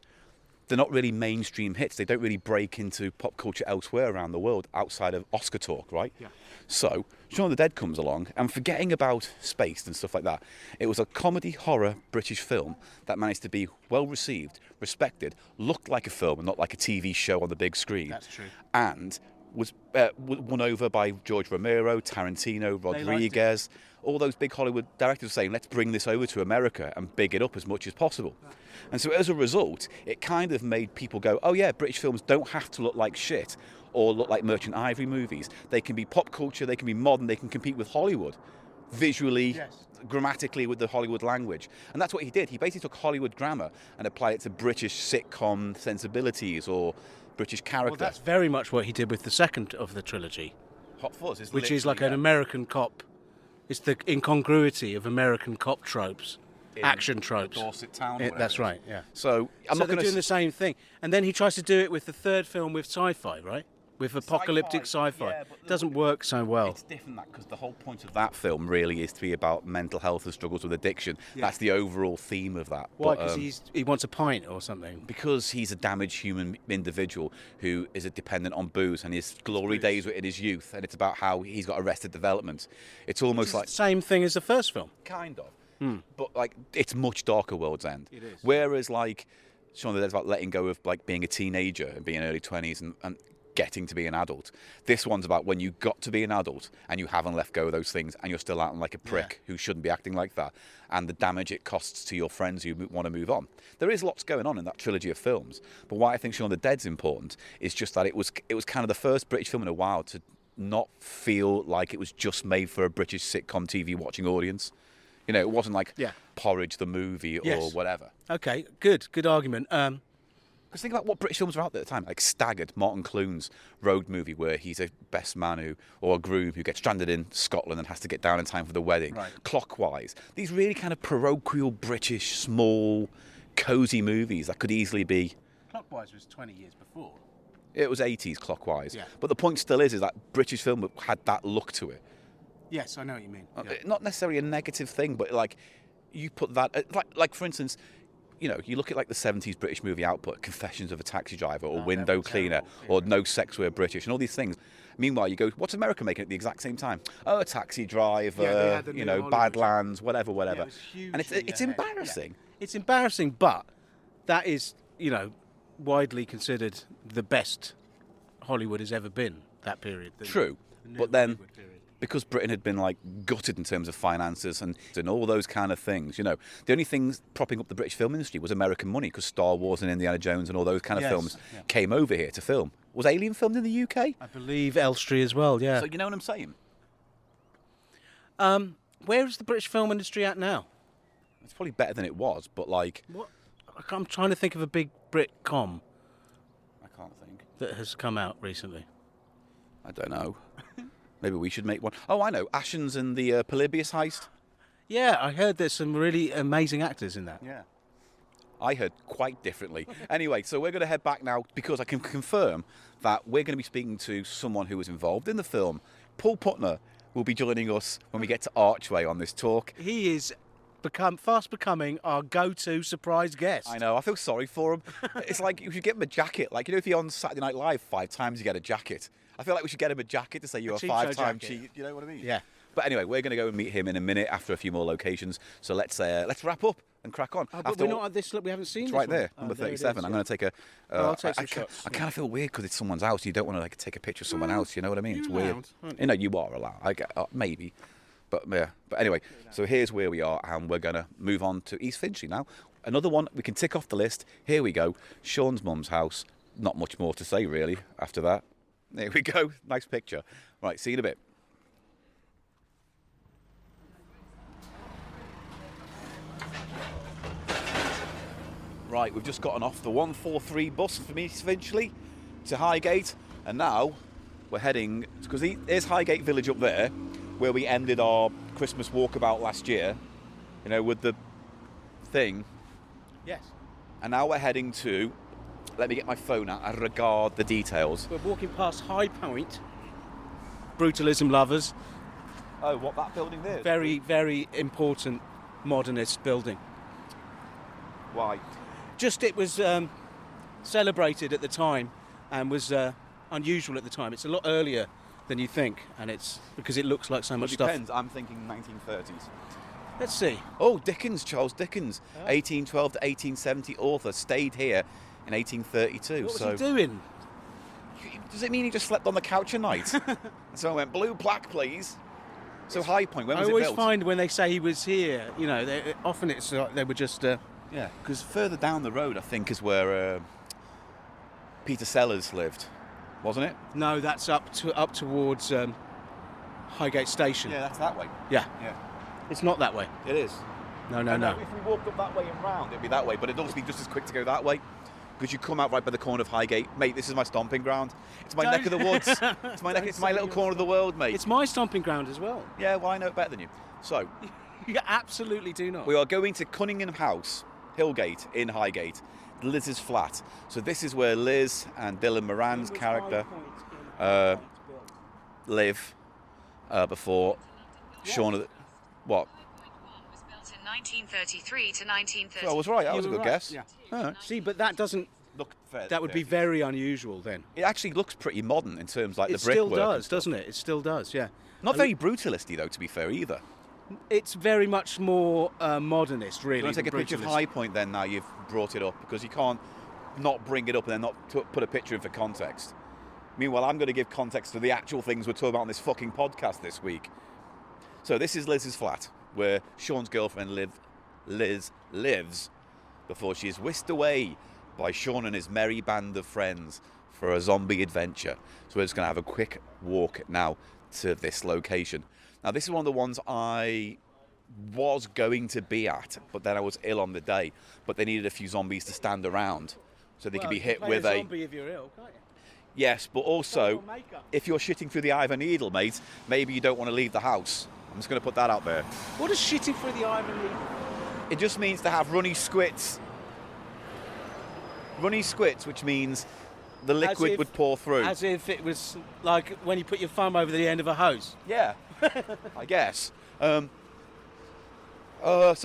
they're not really mainstream hits. They don't really break into pop culture elsewhere around the world outside of Oscar talk, right? Yeah. So Shaun of the Dead comes along, and forgetting about Spaced and stuff like that, it was a comedy horror British film that managed to be well received, respected, looked like a film and not like a TV show on the big screen. That's true. And was won over by George Romero, Tarantino, Rodriguez. All those big Hollywood directors were saying, let's bring this over to America and big it up as much as possible. And so as a result, it kind of made people go, oh yeah, British films don't have to look like shit or look like Merchant Ivory movies. They can be pop culture, they can be modern, they can compete with Hollywood. Visually, grammatically, with the Hollywood language. And that's what he did. He basically took Hollywood grammar and applied it to British sitcom sensibilities or British character. Well, that's very much what he did with the second of the trilogy. Hot Fuzz is which is like an American cop. It's the incongruity of American cop tropes, action tropes. Dorset town. That's right. Yeah. So I'm not they're doing the same thing, and then he tries to do it with the third film with sci-fi, right? With apocalyptic sci-fi. Yeah, it doesn't work so well. It's different because the whole point of that film really is to be about mental health and struggles with addiction. Yeah. That's the overall theme of that. Why? Because he wants a pint or something. Because he's a damaged human individual who is dependent on booze, and his glory days were in his youth, and it's about how he's got arrested development. It's almost like the same thing as the first film. Kind of. But like it's much darker World's End. It is. Whereas like Shaun of the Dead's about letting go of like being a teenager and being early 20s and getting to be an adult. This one's about when you got to be an adult and you haven't let go of those things and you're still acting like a prick who shouldn't be acting like that, and the damage it costs to your friends who want to move on. There is lots going on in that trilogy of films, but why I think Shaun of the Dead's important is just that it was kind of the first British film in a while to not feel like it was just made for a British sitcom TV watching audience. You know, it wasn't like Porridge the movie or whatever. Okay, good argument. Because think about what British films were out there at the time, like Staggered, Martin Clunes' road movie, where he's a best man or a groom who gets stranded in Scotland and has to get down in time for the wedding. Right. Clockwise. These really kind of parochial, British, small, cosy movies that could easily be... Clockwise was 20 years before. It was 80s, Clockwise. Yeah. But the point still is that British film had that look to it. Yes, I know what you mean. Yeah. Not necessarily a negative thing, but like you put that... Like for instance... You know, you look at like the 70s British movie output, Confessions of a Taxi Driver or Window Cleaner or No Sex We're British and all these things. Meanwhile, you go, what's America making at the exact same time? Oh, a Taxi Driver, you know, Badlands, whatever. Yeah, huge, and it's embarrassing. Yeah. It's embarrassing, but that is, you know, widely considered the best Hollywood has ever been, that period. True, but then... Because Britain had been like gutted in terms of finances and all those kind of things, you know, the only things propping up the British film industry was American money, because Star Wars and Indiana Jones and all those kind of films came over here to film. Was Alien filmed in the UK? I believe Elstree as well, yeah. So you know what I'm saying? Where is the British film industry at now? It's probably better than it was, but like... What? I'm trying to think of a big Brit-com. I can't think. That has come out recently. I don't know. Maybe we should make one. Oh, I know. Ashens and the Polybius heist. Yeah, I heard there's some really amazing actors in that. Yeah. I heard quite differently. Anyway, so we're going to head back now because I can confirm that we're going to be speaking to someone who was involved in the film. Paul Putner will be joining us when we get to Archway on this talk. He is fast becoming our go-to surprise guest. I know. I feel sorry for him. It's like you should get him a jacket. Like, you know, if you're on Saturday Night Live 5 times, you get a jacket. I feel like we should get him a jacket to say you're a 5-time cheat. You know what I mean? Yeah. But anyway, we're going to go and meet him in a minute after a few more locations. So let's wrap up and crack on. Oh, but we're not at this. We haven't seen. It's this right one. there, number 37. I'm going to take a. I'll take some shots. I kind of feel weird because it's someone's house. You don't want to like take a picture of someone else. You know what I mean? It's weird. You know, you are allowed. I get maybe, but yeah. But anyway, so here's where we are, and we're going to move on to East Finchley now. Another one we can tick off the list. Here we go. Shaun's mum's house. Not much more to say really after that. There we go. Nice picture. Right, see you in a bit. Right, we've just gotten off the 143 bus from East Finchley to Highgate, and now we're heading, because there's Highgate Village up there, where we ended our Christmas walkabout last year, you know, with the thing. Yes. And now we're heading to... Let me get my phone out. I regard the details. We're walking past High Point. Brutalism lovers. Oh, what, that building there? Very, very important modernist building. Why? Just it was celebrated at the time and was unusual at the time. It's a lot earlier than you think, and it's because it looks like so much stuff. Depends. I'm thinking 1930s. Let's see. Oh, Dickens, Charles Dickens, 1812 to 1870 author, stayed here in 1832. What was he doing? Does it mean he just slept on the couch a night? So I went, blue plaque, please. So High Point, when was it built? I always find when they say he was here, often it's like they were just... Yeah, because further down the road, I think, is where Peter Sellers lived, wasn't it? No, that's up towards Highgate Station. Yeah, that's that way. Yeah. Yeah. It's not that way. It is. No. If we walked up that way and round, it'd be that way, but it'd also be just as quick to go that way. Because you come out right by the corner of Highgate. Mate, this is my stomping ground. It's my neck of the woods. It's my little corner of the world, mate. It's my stomping ground as well. Yeah, well, I know it better than you. So, You absolutely do not. we are going to Cunningham House, Hillgate, in Highgate, Liz's flat. So this is where Liz and Dylan Moran's character live before Shaun... What? 1933 to 1930. I was right. That was a were good right, guess. yeah. All right. See, but that doesn't... Look fair. That would be very unusual then. It actually looks pretty modern in terms like It the brickwork. still does, doesn't it? It still does, yeah. Not very brutalisty though, to be fair either. It's very much more modernist, really. Do you want to take a picture of brutalist. High Point then? Now you've brought it up because you can't not bring it up and then not put a picture in for context. Meanwhile, I'm going to give context to the actual things we're talking about on this fucking podcast this week. So this is Liz's flat, where Shaun's girlfriend Liz lives before she is whisked away by Shaun and his merry band of friends for a zombie adventure. So we're just going to have a quick walk now to this location. Now this is one of the ones I was going to be at, but then I was ill on the day. But they needed a few zombies to stand around so they could be hit with a... zombie if you're ill, can't you? Yes, but also, Put on makeup. if you're shitting through the eye of a needle, mate, maybe you don't want to leave the house. I'm just going to put that out there. What does shitting through the eye of a needle? It just means to have runny squits. Runny squits, which means the liquid would pour through. As if it was like when you put your thumb over the end of a hose. Yeah, I guess. So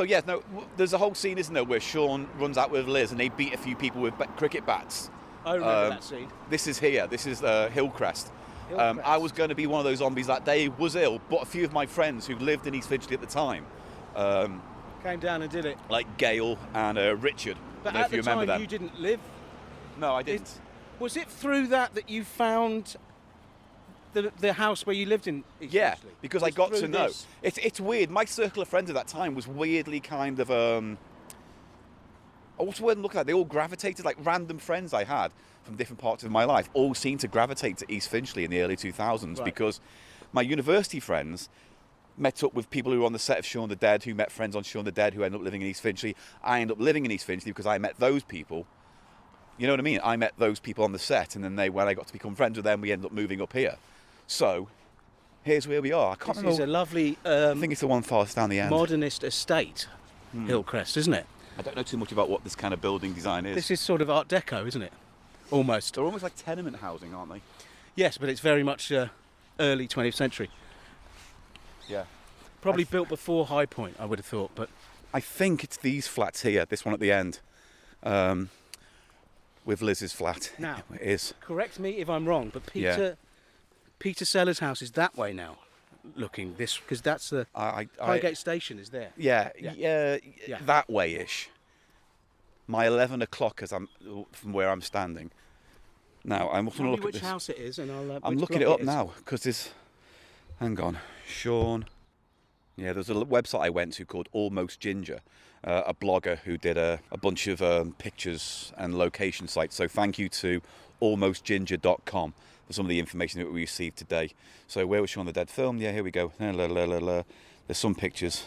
yeah, no, there's a whole scene, isn't there, where Shaun runs out with Liz and they beat a few people with cricket bats. I remember that scene. This is here. This is Hillcrest. I was going to be one of those zombies that day. Was ill, but a few of my friends who lived in East Finchley at the time, Came down and did it. like Gail and Richard. But I don't know at if the you remember time, them. you didn't live. No, I didn't. Was it through that you found the house where you lived in East Yeah, Finchley? because Was I got to through know. this? It's weird. My circle of friends at that time was weirdly kind of what's the word I'm looking at? They all gravitated, like random friends I had from different parts of my life, all seemed to gravitate to East Finchley in the early 2000s. Right. Because my university friends met up with people who were on the set of Shaun the Dead, who met friends on Shaun the Dead, who ended up living in East Finchley. I ended up living in East Finchley because I met those people. You know what I mean? I met those people on the set, and then when I got to become friends with them, we ended up moving up here. So, here's where we are. I can't This remember. is a lovely I think it's the one farthest down the end. modernist estate, Hillcrest, isn't it? I don't know too much about what this kind of building design is. This is sort of Art Deco, isn't it? Almost. They're almost like tenement housing, aren't they? Yes, but it's very much early 20th century. Yeah. Probably built before High Point, I would have thought, but I think it's these flats here, this one at the end, with Liz's flat. Now. It is. correct me if I'm wrong, but Peter Sellers' house is that way now, looking this, because that's the Highgate Station is there. Yeah, Yeah. that way-ish. My 11 o'clock from where I'm standing. Now, I'm going Tell to me look at which this. house it is, and I'm which looking it block up is. now, because there's... Hang on. Shaun. Yeah, there's a website I went to called Almost Ginger, a blogger who did a bunch of pictures and location sites. So thank you to almostginger.com for some of the information that we received today. So where was Shaun the Dead filmed? Yeah, here we go. There's some pictures.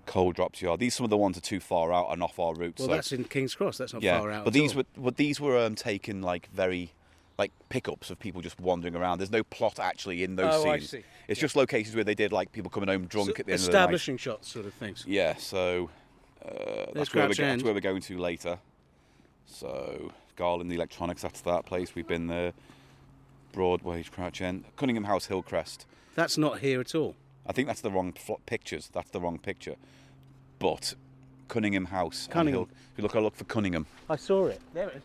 Coal Drops Yard. These some of the ones are too far out and off our route. Well, so, that's in King's Cross. That's not yeah, far out. but at all. these were taken like very like pickups of people just wandering around. There's no plot actually in those Oh, I scenes. see. It's just locations where they did like people coming home drunk at the end of the night. Establishing shots, sort of things. Yeah, so that's Crouch that's End. where we're going to later. So Garland Electronics, that's that place. We've been there. Broadway, Crouch End, Cunningham House, Hillcrest. That's not here at all. I think that's the wrong pictures. That's the wrong picture. But Cunningham House. Cunningham. If you look, I look for Cunningham. I saw it. There it is.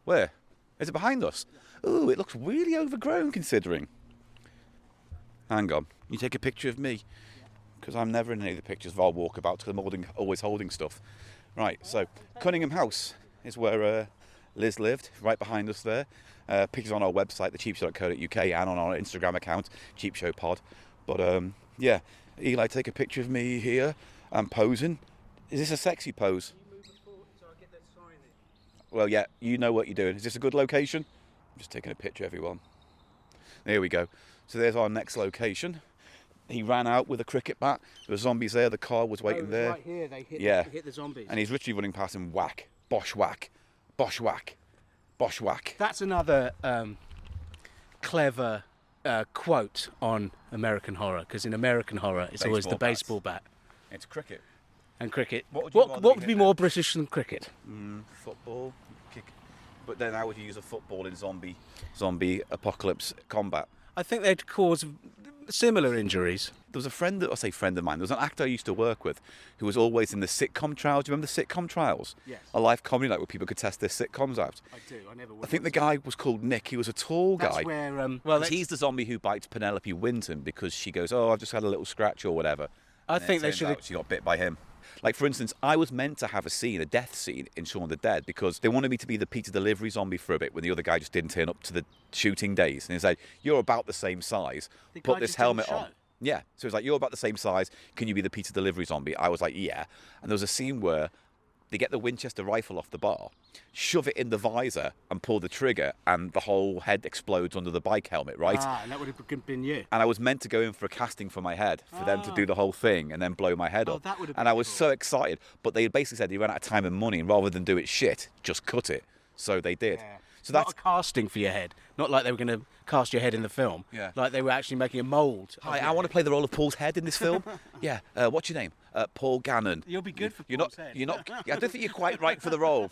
Where? Is it behind us? Ooh, it looks really overgrown considering. Hang on. You take a picture of me. Because I'm never in any of the pictures of our walkabouts because I'm always holding stuff. Right, so Cunningham House is where Liz lived right behind us there. Pictures on our website, thecheapshow.co.uk, and on our Instagram account, CheapShowPod. But yeah, Eli, take a picture of me here. I'm posing. Is this a sexy pose? Can you move it forward so I get that sign in? Well, yeah, you know what you're doing. Is this a good location? I'm just taking a picture, everyone. There we go. So there's our next location. He ran out with a cricket bat. There were zombies there. The car was waiting there. Right here, they hit, Yeah. they hit the zombies. And he's literally running past him. Whack. Bosh whack. Bosh whack. Bosh whack. That's another clever quote on American Horror, because in American Horror it's always the baseball bat. It's cricket. And cricket. What What would would be more British than cricket? Football. Kick. But then how would you use a football in zombie apocalypse combat? I think they'd cause similar injuries. There was a friend of mine. There was an actor I used to work with who was always in the sitcom trials. Do you remember the sitcom trials? Yes. A live comedy night where people could test their sitcoms out. I do. I never. I think the guy was called Nick. He was a tall guy. That's where. He's the zombie who bites Penelope Winton because she goes, "Oh, I've just had a little scratch or whatever." I And think then it they turns should. out she got bit by him. Like, for instance, I was meant to have a death scene in Shaun the Dead, because they wanted me to be the pizza delivery zombie for a bit when the other guy just didn't turn up to the shooting days. And he said, "You're about the same size. The guy Put this just didn't helmet show. on." Yeah. So it's like, "You're about the same size. Can you be the pizza delivery zombie?" I was like, "Yeah." And there was a scene where they get the Winchester rifle off the bar, shove it in the visor and pull the trigger, and the whole head explodes under the bike helmet, right? And that would have been you. And I was meant to go in for a casting for my head, for them to do the whole thing and then blow my head Oh, up. that would have And been I was cool. so excited, but they basically said they ran out of time and money, and rather than do it shit, just cut it. So they did. Yeah. So Not that's a casting for your head. Not like they were going to cast your head in the film. Yeah. Like they were actually making a mould. Hi, I want to play the role of Paul's head in this film. Yeah. What's your name? Paul Gannon. You'll be good for You're Paul's not. head. You're not. I don't think you're quite right for the role.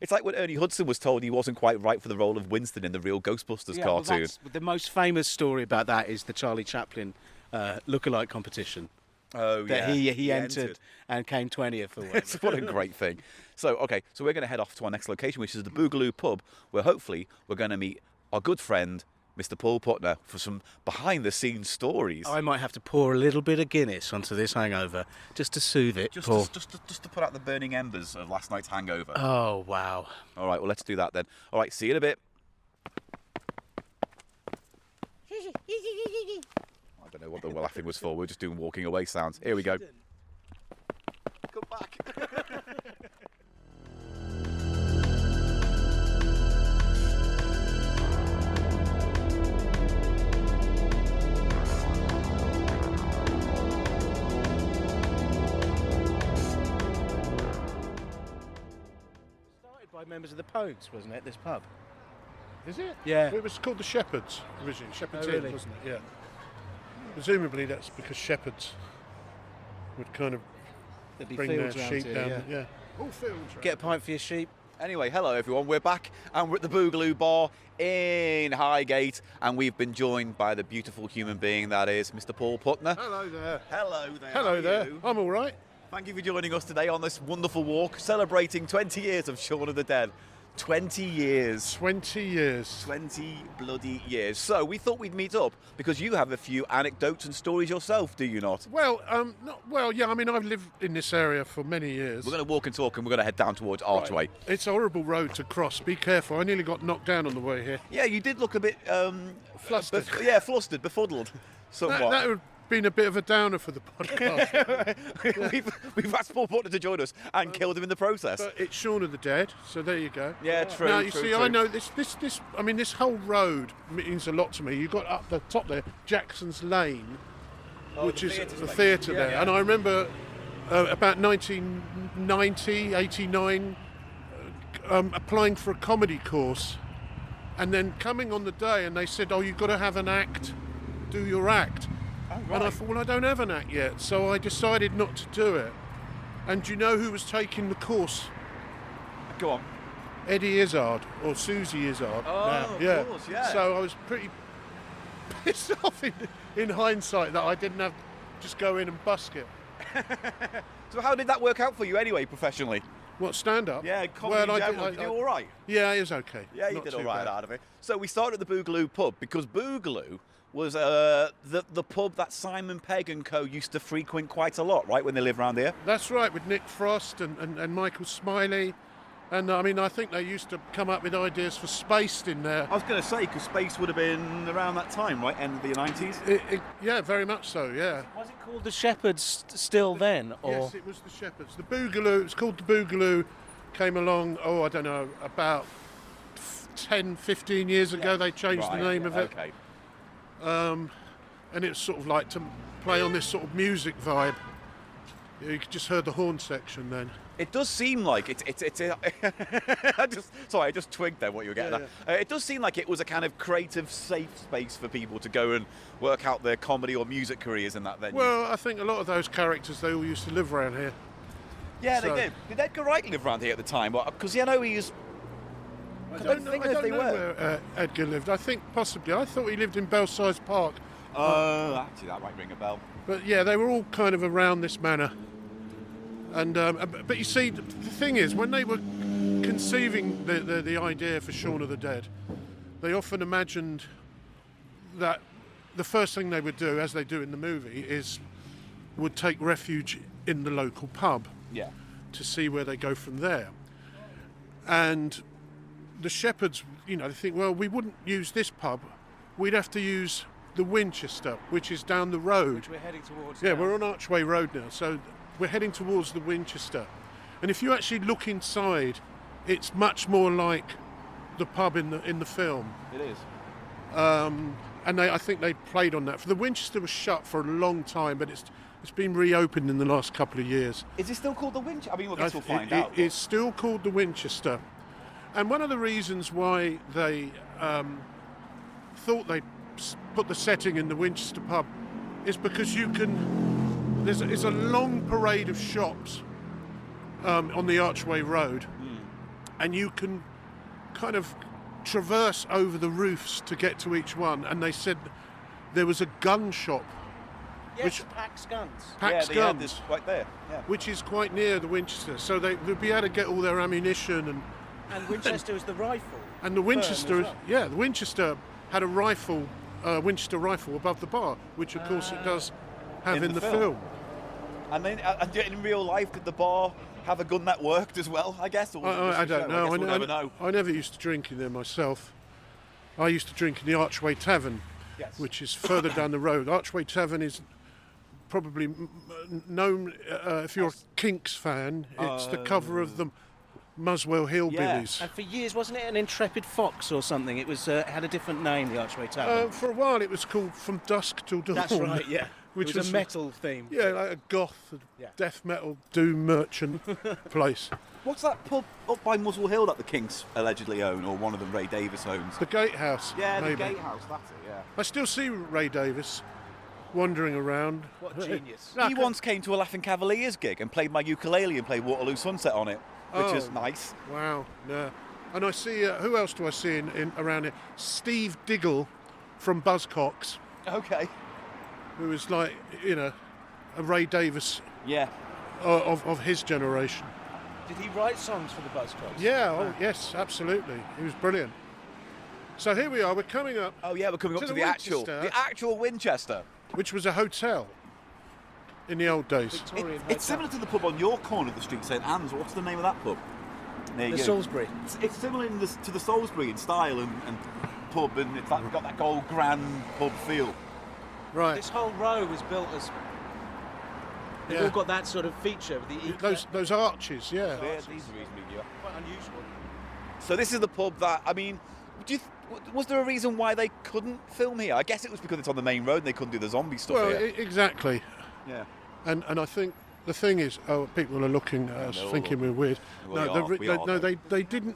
It's like when Ernie Hudson was told he wasn't quite right for the role of Winston in the real Ghostbusters Yeah, well, cartoon. that's- the most famous story about that is the Charlie Chaplin lookalike competition Oh that yeah. he entered and came 20th or whatever. What a great thing. So, okay, so we're going to head off to our next location, which is the Boogaloo pub, where hopefully we're going to meet our good friend, Mr. Paul Putner, for some behind-the-scenes stories. I might have to pour a little bit of Guinness onto this hangover just to soothe it, Just Paul. to put out the burning embers of last night's hangover. Oh, wow. All right, well, let's do that then. All right, see you in a bit. I don't know what the laughing was for. We're just doing walking away sounds. Here we go. Come back. Started by members of the Pogues, wasn't it, this pub? Is it? Yeah. It was called the Shepherds originally. Shepherds Inn, really? wasn't it? Yeah. Presumably that's because shepherds would kind of There'd be bring their fields around sheep here, down. yeah. Yeah. All fields. Get a pint for your sheep. Anyway, hello everyone. We're back and we're at the Boogaloo Bar in Highgate, and we've been joined by the beautiful human being that is Mr. Paul Putner. Hello there. Hello there. Hello how are there. you? I'm all right. Thank you for joining us today on this wonderful walk, celebrating 20 years of Shaun of the Dead. 20 years. 20 years. 20 bloody years. So we thought we'd meet up because you have a few anecdotes and stories yourself, do you not? Well, yeah. I mean, I've lived in this area for many years. We're going to walk and talk, and we're going to head down towards Archway. It's a horrible road to cross. Be careful. I nearly got knocked down on the way here. Yeah, you did look a bit Flustered. flustered, befuddled, somewhat. That would have been a bit of a downer for the podcast. we've asked Paul Putner to join us and killed him in the process. But it's Shaun of the Dead, so there you go. Yeah, true. Now you true, see, true. I know this. I mean, this whole road means a lot to me. You got up the top there, Jackson's Lane, which the is theatre's the lane. theatre Yeah, there, yeah. and I remember about 1990, 89, applying for a comedy course, and then coming on the day, and they said, "Oh, you've got to have an act. Do your act." And I thought, well, I don't have an act yet, so I decided not to do it. And do you know who was taking the course? Go on. Eddie Izzard, or Susie Izzard. Oh, now. of course, yeah. So I was pretty pissed off in hindsight that I didn't have just go in and busk it. So how did that work out for you anyway, professionally? What, stand-up? Yeah, comedy in general. Did you do all right? Yeah, it was okay. Yeah, you Not did too all right bad. out of it. So we started at the Boogaloo pub because Boogaloo was the pub that Simon Pegg and co used to frequent quite a lot, right, when they lived around here? That's right, with Nick Frost and Michael Smiley. And I mean, I think they used to come up with ideas for Spaced in there. I was going to say, because Space would have been around that time, right? End of the 90s? Yeah, very much so, yeah. Was it called the Shepherds still then? Or? Yes, it was the Shepherds. The Boogaloo, it was called the Boogaloo, came along, I don't know, about 10, 15 years ago. They changed the name of it. Okay. And it's sort of like to play on this sort of music vibe. You just heard the horn section then. It does seem like it's I just twigged there what you were getting at. It does seem like it was a kind of creative, safe space for people to go and work out their comedy or music careers in that venue. Well, I think a lot of those characters, they all used to live around here. Yeah, so- they did. Did Edgar Wright live around here at the time? Because I know he was. I don't know where Edgar lived. I think possibly. I thought he lived in Belsize Park. Actually, that might ring a bell. But yeah, they were all kind of around this manor. And but you see, the thing is, when they were conceiving the idea for Shaun of the Dead, they often imagined that the first thing they would do, as they do in the movie, would take refuge in the local pub. Yeah. To see where they go from there. And the Shepherds, they think, well, we wouldn't use this pub. We'd have to use the Winchester, which is down the road. Which we're heading towards. Yeah, now. we're on Archway Road now, so we're heading towards the Winchester. And if you actually look inside, it's much more like the pub in the film. It is. And I think they played on that. For the Winchester was shut for a long time, but it's been reopened in the last couple of years. Is it still called the Winchester? I mean, I guess we'll find out. It's still called the Winchester. And one of the reasons why they thought they'd put the setting in the Winchester pub is because it's a long parade of shops on the Archway Road, and you can kind of traverse over the roofs to get to each one. And they said there was a gun shop. Yes, Pax Guns. Pax they had Guns, this right there. Yeah. which is quite near the Winchester, so they'd be able to get all their ammunition And Winchester was the rifle. and the Winchester, as well. the Winchester had a rifle, Winchester rifle above the bar, which of course it does have in the film. And then, in real life, did the bar have a gun that worked as well? I guess. Or was it just I a don't show? know. I guess we'll never know. I never used to drink in there myself. I used to drink in the Archway Tavern, Yes. which is further down the road. Archway Tavern is probably known, if you're a Kinks fan, it's the cover of the Muswell Hillbillies. And for years, wasn't it an Intrepid Fox or something? It was had a different name, the Archway Tavern. For a while it was called From Dusk Till Dawn. That's right, yeah. Which it was a metal theme. Yeah, like a goth, death metal, doom merchant place. What's that pub up by Muswell Hill that the Kinks allegedly own, or one of them Ray Davis owns? The Gatehouse. Yeah, maybe. the Gatehouse. That's it. Yeah. I still see Ray Davis wandering around. What a genius. He once came to a Laughing Cavaliers gig and played my ukulele and played Waterloo Sunset on it, which is nice. Wow, yeah. And I see, who else do I see in around here? Steve Diggle from Buzzcocks, Okay. who is like, a Ray Davis Yeah. of his generation. Did he write songs for the Buzzcocks? Yeah, yes, absolutely. He was brilliant. So here we are, we're coming up, Oh yeah, we're coming up To to the the actual Winchester. which was a hotel in the old days. Victorian It's Hotel. similar to the pub on your corner of the street, St Anne's. What's the name of that pub? There you The go. Salisbury. It's similar to the Salisbury in style and pub, and it's like got that old grand pub feel. Right, This whole row was built as... They've Yeah. all got that sort of feature. those arches, yeah. Yeah, these are reasonably good. Quite unusual. So this is the pub that, I mean, was there a reason why they couldn't film here? I guess it was because it's on the main road and they couldn't do the zombie stuff Well, here. exactly. Yeah. And I think the thing is, people are looking at us they're all thinking we're weird. Well, we are. They didn't.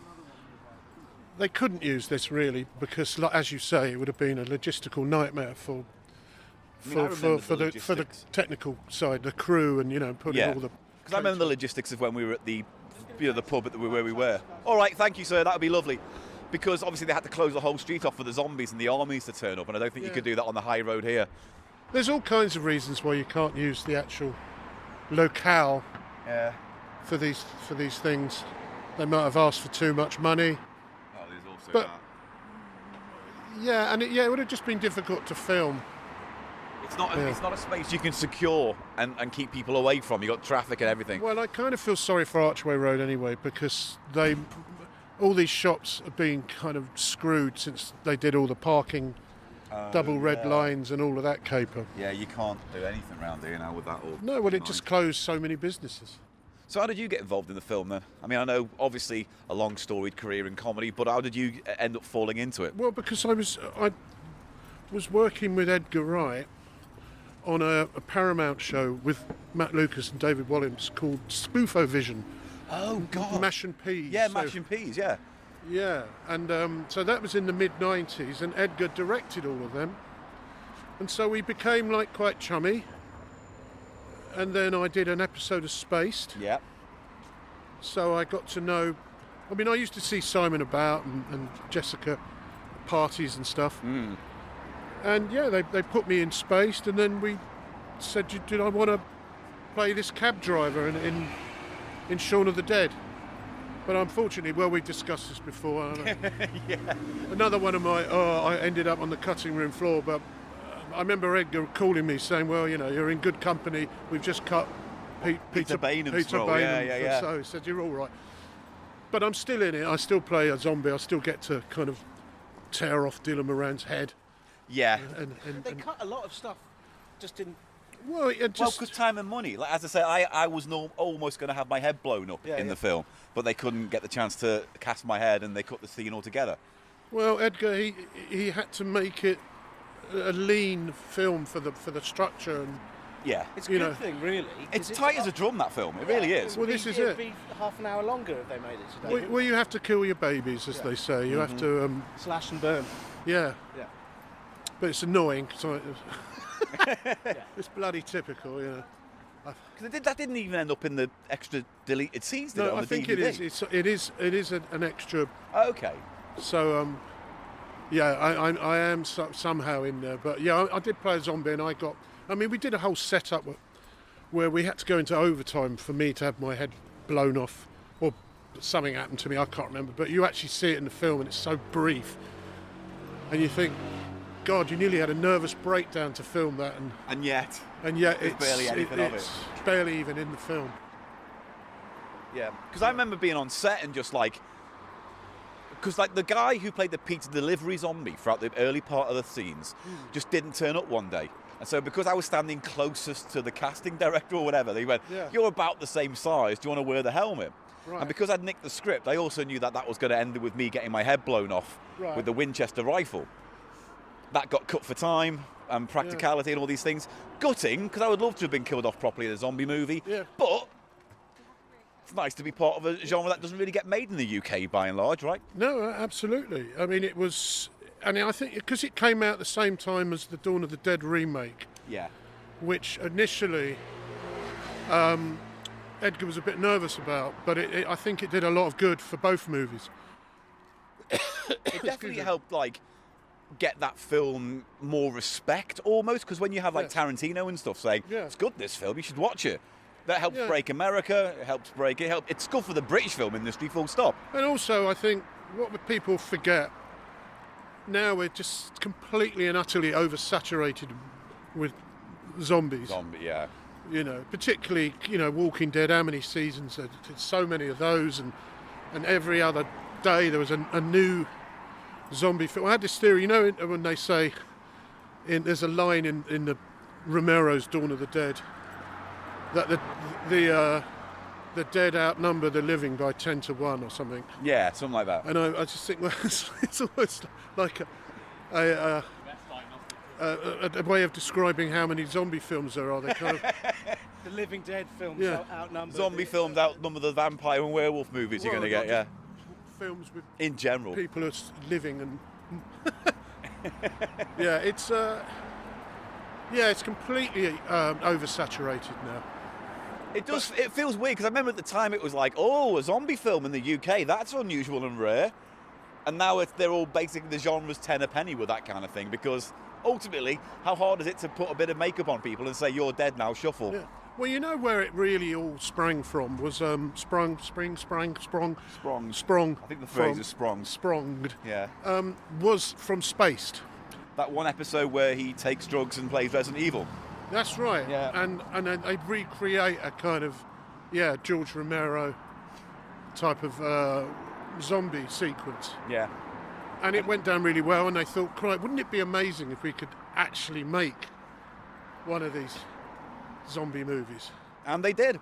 They couldn't use this really because, as you say, it would have been a logistical nightmare for I mean, I remember for the the logistics. technical side, the crew, and putting Yeah. all the. Because I remember the logistics of when we were at the pub where we were. All right, thank you, sir. That would be lovely. Because obviously they had to close the whole street off for the zombies and the armies to turn up, and I don't think you Yeah. could do that on the high road here. There's all kinds of reasons why you can't use the actual locale Yeah. for these things. They might have asked for too much money. Oh, there's also But- Yeah, and it would have just been difficult to film. It's not. Yeah. It's not a space you can secure and keep people away from. You got traffic and everything. Well, I kind of feel sorry for Archway Road anyway, because all these shops are being kind of screwed since they did all the parking, double red lines and all of that caper. Yeah, you can't do anything around here now with that. All No, well, it just closed so many businesses. So how did you get involved in the film then? I mean, I know obviously a long storied career in comedy, but how did you end up falling into it? Well, because I was working with Edgar Wright on a Paramount show with Matt Lucas and David Walliams called Spoofovision. Oh God! Mash and Peas. Yeah, Mash and Peas. Yeah. Yeah, and so that was in the mid-90s, and Edgar directed all of them. And so we became like quite chummy. And then I did an episode of Spaced. Yeah. So I got to know... I mean, I used to see Simon about and Jessica at parties and stuff. Mm. And yeah, they put me in Spaced, and then we said, did I want to play this cab driver in Shaun of the Dead? But unfortunately, well, we discussed this before. Yeah. Another one of my... I ended up on the cutting room floor, but I remember Edgar calling me saying, well, you know, you're in good company. We've just cut Peter Bainham's role. Yeah. So he said, you're all right. But I'm still in it. I still play a zombie. I still get to kind of tear off Dylan Moran's head. Yeah. And They cut a lot of stuff, just didn't... well, it Well, just... because time and money. Like, as I say, I was almost going to have my head blown up in the film, but they couldn't get the chance to cast my head, and they cut the scene altogether. Well, Edgar, he had to make it a lean film for the structure, and Yeah. It's a You good know, thing, really. It's tight as a drum, that film. It really is. Well, this is It'd it. be half an hour longer if they made it today. well, you have to kill your babies, as they say. You have to, Slash and burn. yeah. Yeah. But it's annoying. So it's bloody typical, you know. Because that didn't even end up in the extra deleted scenes, did it, No, on I the think DVD? it is an extra. Okay. So yeah, I am somehow in there. But yeah, I did play a zombie, and I mean, we did a whole setup where we had to go into overtime for me to have my head blown off, or something happened to me. I can't remember. But you actually see it in the film, and it's so brief, and you think, God, you nearly had a nervous breakdown to film that, And yet, and yet There's barely anything of it. it's barely even in the film. yeah. Because I remember being on set and just like, because like the guy who played the pizza delivery zombie throughout the early part of the scenes just didn't turn up one day. And so because I was standing closest to the casting director or whatever, they went, Yeah. you're about the same size, do you want to wear the helmet? Right. And because I'd nicked the script, I also knew that was going to end with me getting my head blown off Right. with the Winchester rifle. That got cut for time and practicality and all these things. Gutting, because I would love to have been killed off properly in a zombie movie. Yeah. But it's nice to be part of a genre that doesn't really get made in the UK by and large, right? No, absolutely. I mean, it was, and I think because it came out at the same time as the Dawn of the Dead remake, Yeah. which initially Edgar was a bit nervous about, but I think it did a lot of good for both movies. It definitely helped, like, get that film more respect almost, because when you have like Tarantino and stuff saying Yeah. it's good, this film, you should watch it, that helps Yeah. break America, it helps break it, it's good for the British film industry, full stop. And also, I think what would people forget, now we're just completely and utterly oversaturated with zombies. Zombie, yeah. You know, particularly, you know, Walking Dead, how many seasons, there's so many of those, and every other day there was a new zombie film. I had this theory, you know, when they say, there's a line in the Romero's Dawn of the Dead, that the dead outnumber the living by 10 to 1 or something. Yeah, something like that. And I just think, well, it's almost like a way of describing how many zombie films there are. They kind of, The Living Dead films Yeah. outnumbered. Zombie films outnumber the vampire and werewolf movies you're Well, going to get, yeah. films with In general. people who are living and yeah, it's completely oversaturated now. It feels weird, because I remember at the time it was like, oh, a zombie film in the UK, that's unusual and rare. And now they're all basically, the genre's 10 a penny with that kind of thing, because ultimately, how hard is it to put a bit of makeup on people and say, you're dead now, shuffle? Yeah. Well, you know where it really all sprang from was sprung. Sprung. Sprung. I think the phrase is sprung. Sprunged. Yeah. Was from Spaced. that one episode where he takes drugs and plays Resident Evil. That's right. Yeah. And then they recreate a kind of, George Romero type of zombie sequence. Yeah. And it went down really well, and they thought, "Christ, wouldn't it be amazing if we could actually make one of these zombie movies?" And they did.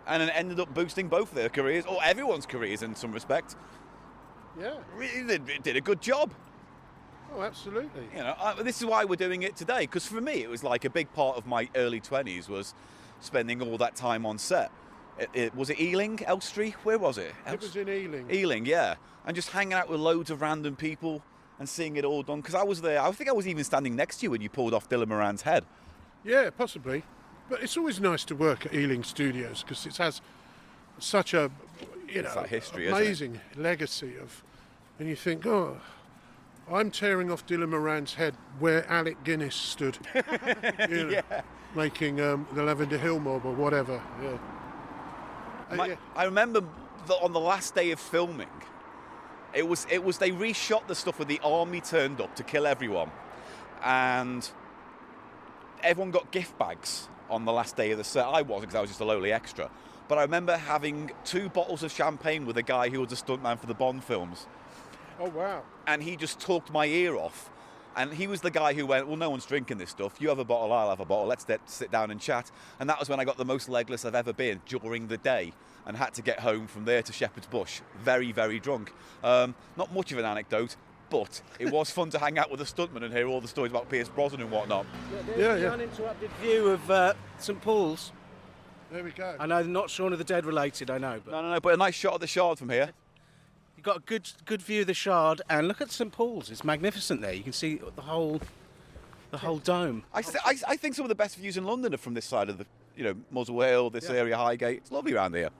And it ended up boosting both their careers, or everyone's careers in some respect. Yeah. Really did a good job. Oh, absolutely. You know, this is why we're doing it today, because for me it was like a big part of my early 20s was spending all that time on set. Was it Ealing, Elstree? Where was it? It was in Ealing. Ealing, yeah. And just hanging out with loads of random people and seeing it all done. Because I was there. I think I was even standing next to you when you pulled off Dylan Moran's head. Yeah, possibly. But it's always nice to work at Ealing Studios because it has such a, that history, amazing legacy of, and you think, oh, I'm tearing off Dylan Moran's head where Alec Guinness stood, making the Lavender Hill mob or whatever. Yeah. I remember on the last day of filming, it was they reshot the stuff where the army turned up to kill everyone, and everyone got gift bags on the last day of the set. I wasn't, because I was just a lowly extra. But I remember having 2 bottles of champagne with a guy who was a stuntman for the Bond films. Oh, wow. And he just talked my ear off. And he was the guy who went, well, no one's drinking this stuff. You have a bottle, I'll have a bottle. Let's sit down and chat. And that was when I got the most legless I've ever been during the day, and had to get home from there to Shepherd's Bush very, very drunk. Not much of an anecdote, but it was fun to hang out with a stuntman and hear all the stories about Pierce Brosnan and whatnot. There's the uninterrupted view of St Paul's. There we go. I know, not Shaun of the Dead related, I know. But No, but a nice shot of the Shard from here. you've got a good view of the Shard, and look at St Paul's. It's magnificent there. You can see the whole dome. I think some of the best views in London are from this side of the, Muswell Hill, this area, Highgate. It's lovely around here.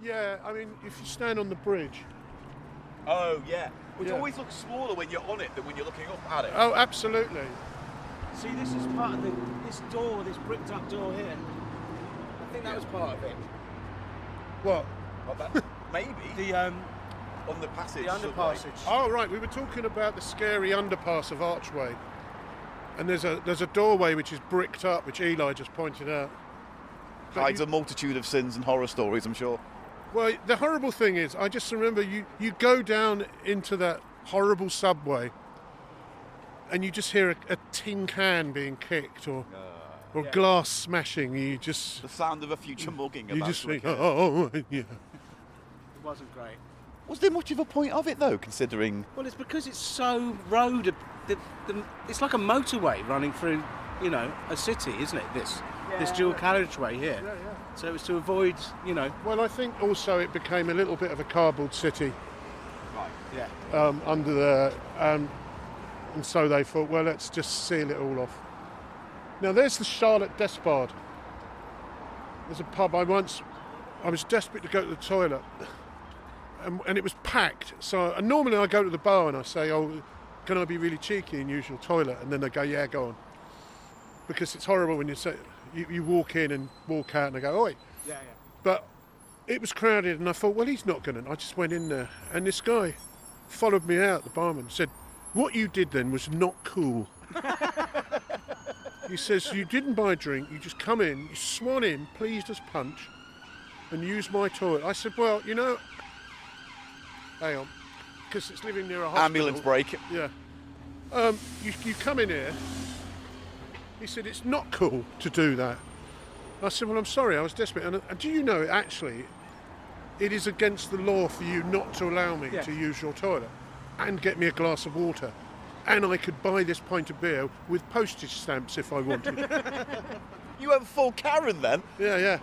Yeah, I mean, if you stand on the bridge. Oh, yeah. Which Yeah. always looks smaller when you're on it than when you're looking up at it. Oh, absolutely. See, this is part of this door, this bricked up door here. I think that was part of it. What? Maybe. The on the passage. the underpassage. Oh, right. We were talking about the scary underpass of Archway. And there's a doorway which is bricked up, which Eli just pointed out. But Hides a multitude of sins and horror stories, I'm sure. Well, the horrible thing is, I just remember you go down into that horrible subway and you just hear a tin can being kicked or glass smashing. You just... The sound of a future mugging. You just think, oh, yeah. It wasn't great. Was there much of a point of it, though, considering... Well, it's because it's so road. It's like a motorway running through, a city, isn't it? This dual carriageway here. Yeah. So it was to avoid, Well, I think also it became a little bit of a cardboard city. Right. Yeah. Under there, and so they thought, well, let's just seal it all off. Now there's the Charlotte Despard. There's a pub I was desperate to go to the toilet, and it was packed. So normally I go to the bar and I say, oh, can I be really cheeky and use your toilet? And then they go, yeah, go on. Because it's horrible when you say you walk in and walk out and they go, oi. Yeah. But it was crowded and I thought, well, he's not going to. I just went in there and this guy followed me out, the barman, said, what you did then was not cool. He says, you didn't buy a drink, you just come in, you swan in, pleased as punch, and use my toilet. I said, well, hang on, because it's living near a hospital. Ambulance break. Yeah. You come in here. He said, it's not cool to do that. I said, well, I'm sorry, I was desperate. And do you know, actually, it is against the law for you not to allow me to use your toilet and get me a glass of water. And I could buy this pint of beer with postage stamps if I wanted. You went full Karen then? Yeah.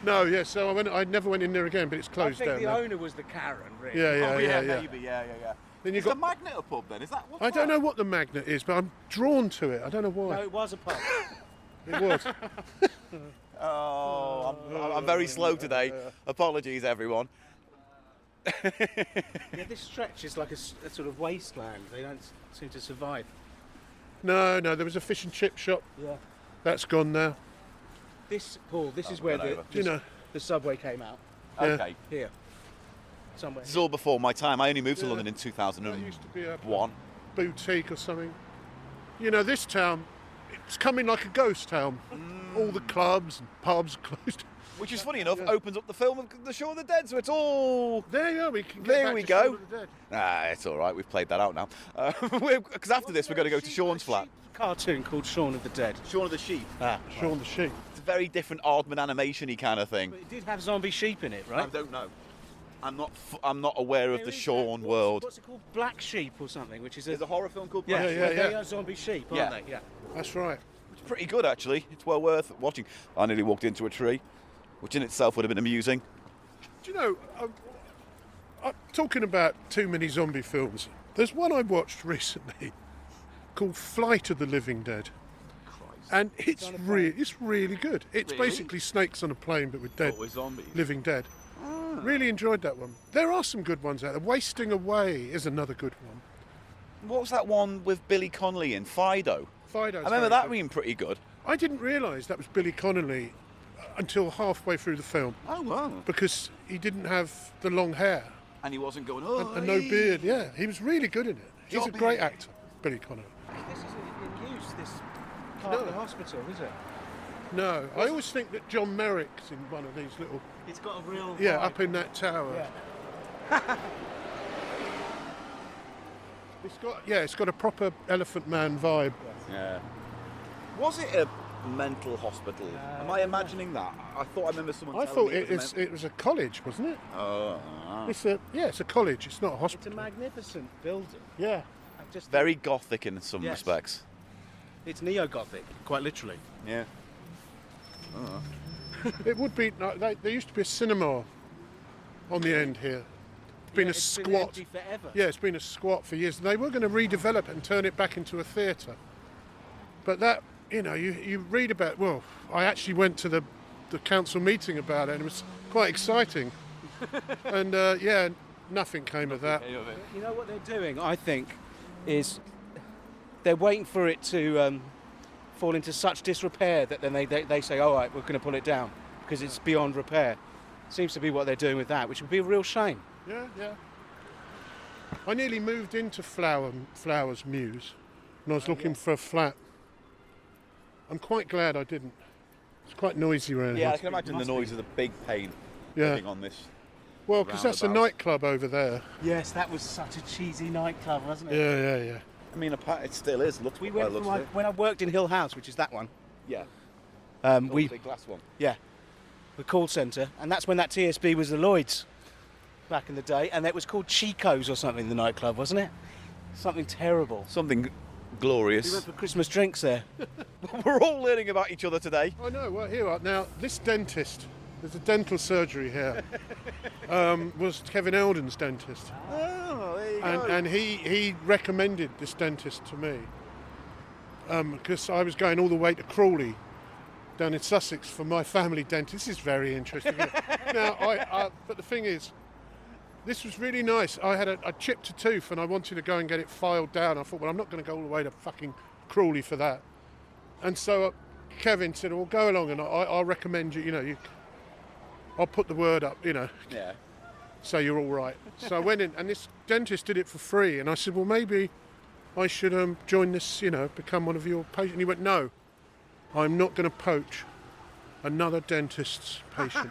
No, yeah, so I never went in there again, but it's closed I think down the now. owner was the Karen, really. Yeah. Maybe, yeah. Then Is the Magnet a pub then? Is that what's I don't that? know what the Magnet is, but I'm drawn to it. I don't know why. No, it was a pub. It was. Oh, I'm very slow today. Apologies, everyone. Yeah, this stretch is like a sort of wasteland. They don't seem to survive. No, there was a fish and chip shop. Yeah. That's gone now. This, Paul, this is where gone over. the subway came out. Okay. Here. Somewhere. This is all before my time. I only moved to London in That 2001. used to be a boutique or something. You know, this town, it's coming like a ghost town. All the clubs and pubs closed. Which is funny enough, opens up the film of The Shaun of the Dead, so it's all... There you go, we can get There back we to go. Shaun of the Dead. Nah, it's all right, we've played that out now. Because after this, we're going to go to Shaun's flat. Cartoon called Shaun of the Dead. Shaun of the Sheep. Shaun the Sheep. It's a very different Aardman animation-y kind of thing. But it did have zombie sheep in it, right? I don't know. I'm not aware of the Shaun world. What's it called? Black Sheep or something, which is There's a horror film called yeah, Black Sheep. yeah, They yeah. are zombie sheep, Yeah. aren't they? Yeah. That's right. It's pretty good, actually. It's well worth watching. I nearly walked into a tree, which in itself would have been amusing. Do you know, I'm talking about too many zombie films. There's one I watched recently called Flight of the Living Dead. And it's really good. It's Really? basically snakes on a plane but with dead, with zombies. living dead. Really enjoyed that one. There are some good ones out there. Wasting Away is another good one. What was that one with Billy Connolly in Fido? Fido's I remember very that good. being pretty good. I didn't realise that was Billy Connolly until halfway through the film Oh, wow. because he didn't have the long hair And he wasn't going, oh, and no beard. Yeah, he was really good in it. He's a Jobby. great actor, Billy Connolly. This isn't in use, this part of the hospital, is it? No, I always think that John Merrick's in one of these little... It's got a real Yeah, vibe. up in that tower. Yeah. It's got a proper Elephant Man vibe. Yeah. Was it a mental hospital? Am I imagining that? I thought I remember someone I telling thought me it was a college, wasn't it? Oh. It's a college. It's not a It's a hospital. magnificent building. Yeah. I've just Very gothic in some Yes. respects. It's neo-Gothic, quite literally. Yeah. It would be. No, there used to be a cinema on the end here. It's been a It's been squat. empty forever. Yeah, it's been a squat for years. They were going to redevelop it and turn it back into a theatre. But that, you read about, well, I actually went to the council meeting about it and it was quite exciting. And nothing came of that. You know what they're doing, I think, is they're waiting for it to fall into such disrepair that then they say, all right, we're going to pull it down because it's beyond repair. Seems to be what they're doing with that, which would be a real shame. Yeah, yeah. I nearly moved into Flowers Mews and I was looking for a flat. I'm quite glad I didn't. It's quite noisy around Yeah, I here. can imagine the noise of the big pain Yeah. living on this. Well, because that's a roundabout. nightclub over there. Yes, that was such a cheesy nightclub, wasn't it? Yeah, yeah, yeah. I mean, it still is. Looks We well, went looks from it. when I worked in Hill House, which is that one. Yeah. We Big glass one. Yeah, the call centre, and that's when that TSB was the Lloyd's back in the day, and it was called Chico's or something, the nightclub, wasn't it? Something terrible. Something We glorious. went for Christmas drinks there. We're all learning about each other today. I know. Well, here we are. Now, this dentist, there's a dental surgery here, was Kevin Eldon's dentist. Oh, there you go. And he recommended this dentist to me because I was going all the way to Crawley down in Sussex for my family dentist. This is very interesting. Now, but the thing is, this was really nice. I had a chipped a tooth and I wanted to go and get it filed down. I thought, well, I'm not going to go all the way to fucking Crawley for that. And so Kevin said, well, go along and I'll recommend you, I'll put the word up, Yeah. so you're all right. So I went in, and this dentist did it for free. And I said, well, maybe I should join this, become one of your patients. And he went, no, I'm not going to poach another dentist's patient.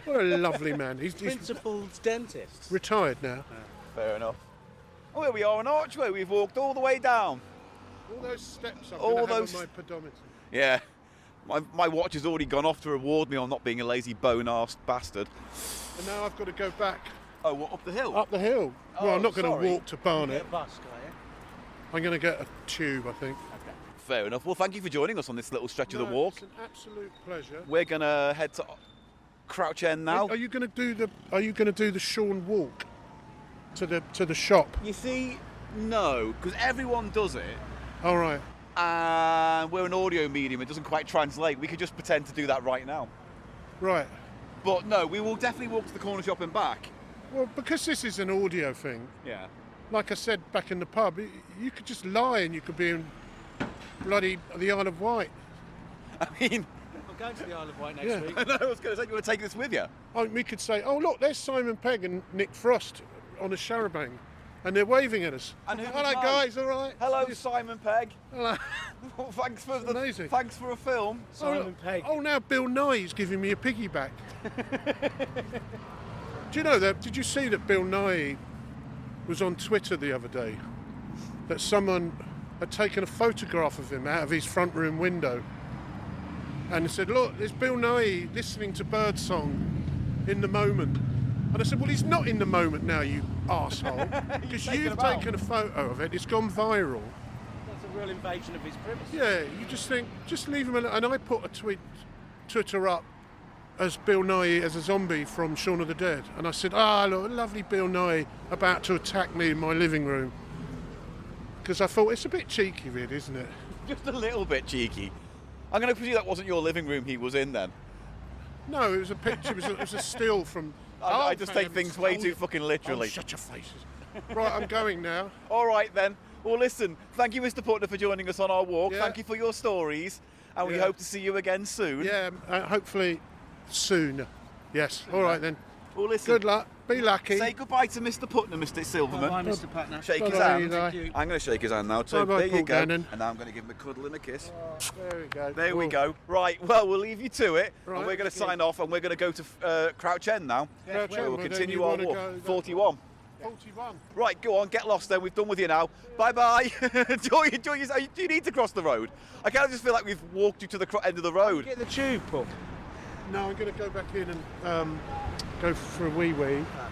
What a lovely man. He's Principal's dentist. retired now. Fair enough. Oh, here we are on Archway. We've walked all the way down. All those steps I've All got to have those- on my pedometer. Yeah. My watch has already gone off to reward me on not being a lazy bone-arsed bastard. And now I've got to go back Oh, what, up the hill? up the hill. Well, Oh, I'm not going sorry. to walk to Barnet. Get a bus, can I'm going to get a tube, I think. Fair enough. Well, thank you for joining us on this little stretch of the No, walk. It's an absolute pleasure. We're going to head to Crouch End now. Are you going to do the Shaun walk to the shop? You see, no, because everyone does it, All right. and we're an audio medium. It doesn't quite translate. We could just pretend to do that right now. Right. But no, we will definitely walk to the corner shop and back. Well, because this is an audio thing, Yeah. like I said back in the pub, you could just lie and you could be in bloody the Isle of Wight. I mean, I'm going to the Isle of Wight next Yeah. week. I was going to say, you want to take this with you? We could say, oh, look, there's Simon Pegg and Nick Frost on a charabanc. and they're waving at us. And who Hello, was Mo? guys. All right. Hello, Simon Pegg. Hello. Thanks for amazing. Thanks for a film. Simon Pegg. Oh, now Bill Nye's giving me a piggyback. Do you know that? Did you see that Bill Nye was on Twitter the other day? That someone had taken a photograph of him out of his front room window and said, look, there's Bill Nye listening to birdsong in the moment. And I said, well, he's not in the moment now, you arsehole, because you've taken a photo of it. It's gone viral. That's a real invasion of his privacy. Yeah, you just think, just leave him alone. And I put a Twitter up as Bill Nye as a zombie from Shaun of the Dead. And I said, look, lovely Bill Nye about to attack me in my living room. Because I thought, it's a bit cheeky, really, isn't it? Just a little bit cheeky. I'm going to presume that wasn't your living room he was in then. No, it was a picture, it was a still from... I just take things way too fucking literally. Oh, shut your faces. Right, I'm going now. All right then. Well, listen, thank you, Mr. Putner, for joining us on our walk. Yeah. Thank you for your stories, and we Yeah. hope to see you again soon. Yeah, hopefully soon. Yes, all right then. Well, listen. Good luck. Be lucky. Say goodbye to Mr. Putner, Mr. Silverman. Bye, Mr. Putner. Shake his Bye-bye, hand. Eli. I'm going to shake his hand now too. Bye-bye, There you Paul go. Gannon. And now I'm going to give him a cuddle and a kiss. There we go. There we Oh. go. Right, well, we'll leave you to it. Right, And we're going to okay. sign off, and we're going to go to Crouch End now. Crouch Where End, we'll well, then continue you our wanna walk. go- 41. 41. Right, go on, get lost then. We've done with you now. Bye-bye. Do you need to cross the road? I kind of just feel like we've walked you to the end of the road. Get the tube, Paul. No, I'm going to go back in and go for a wee.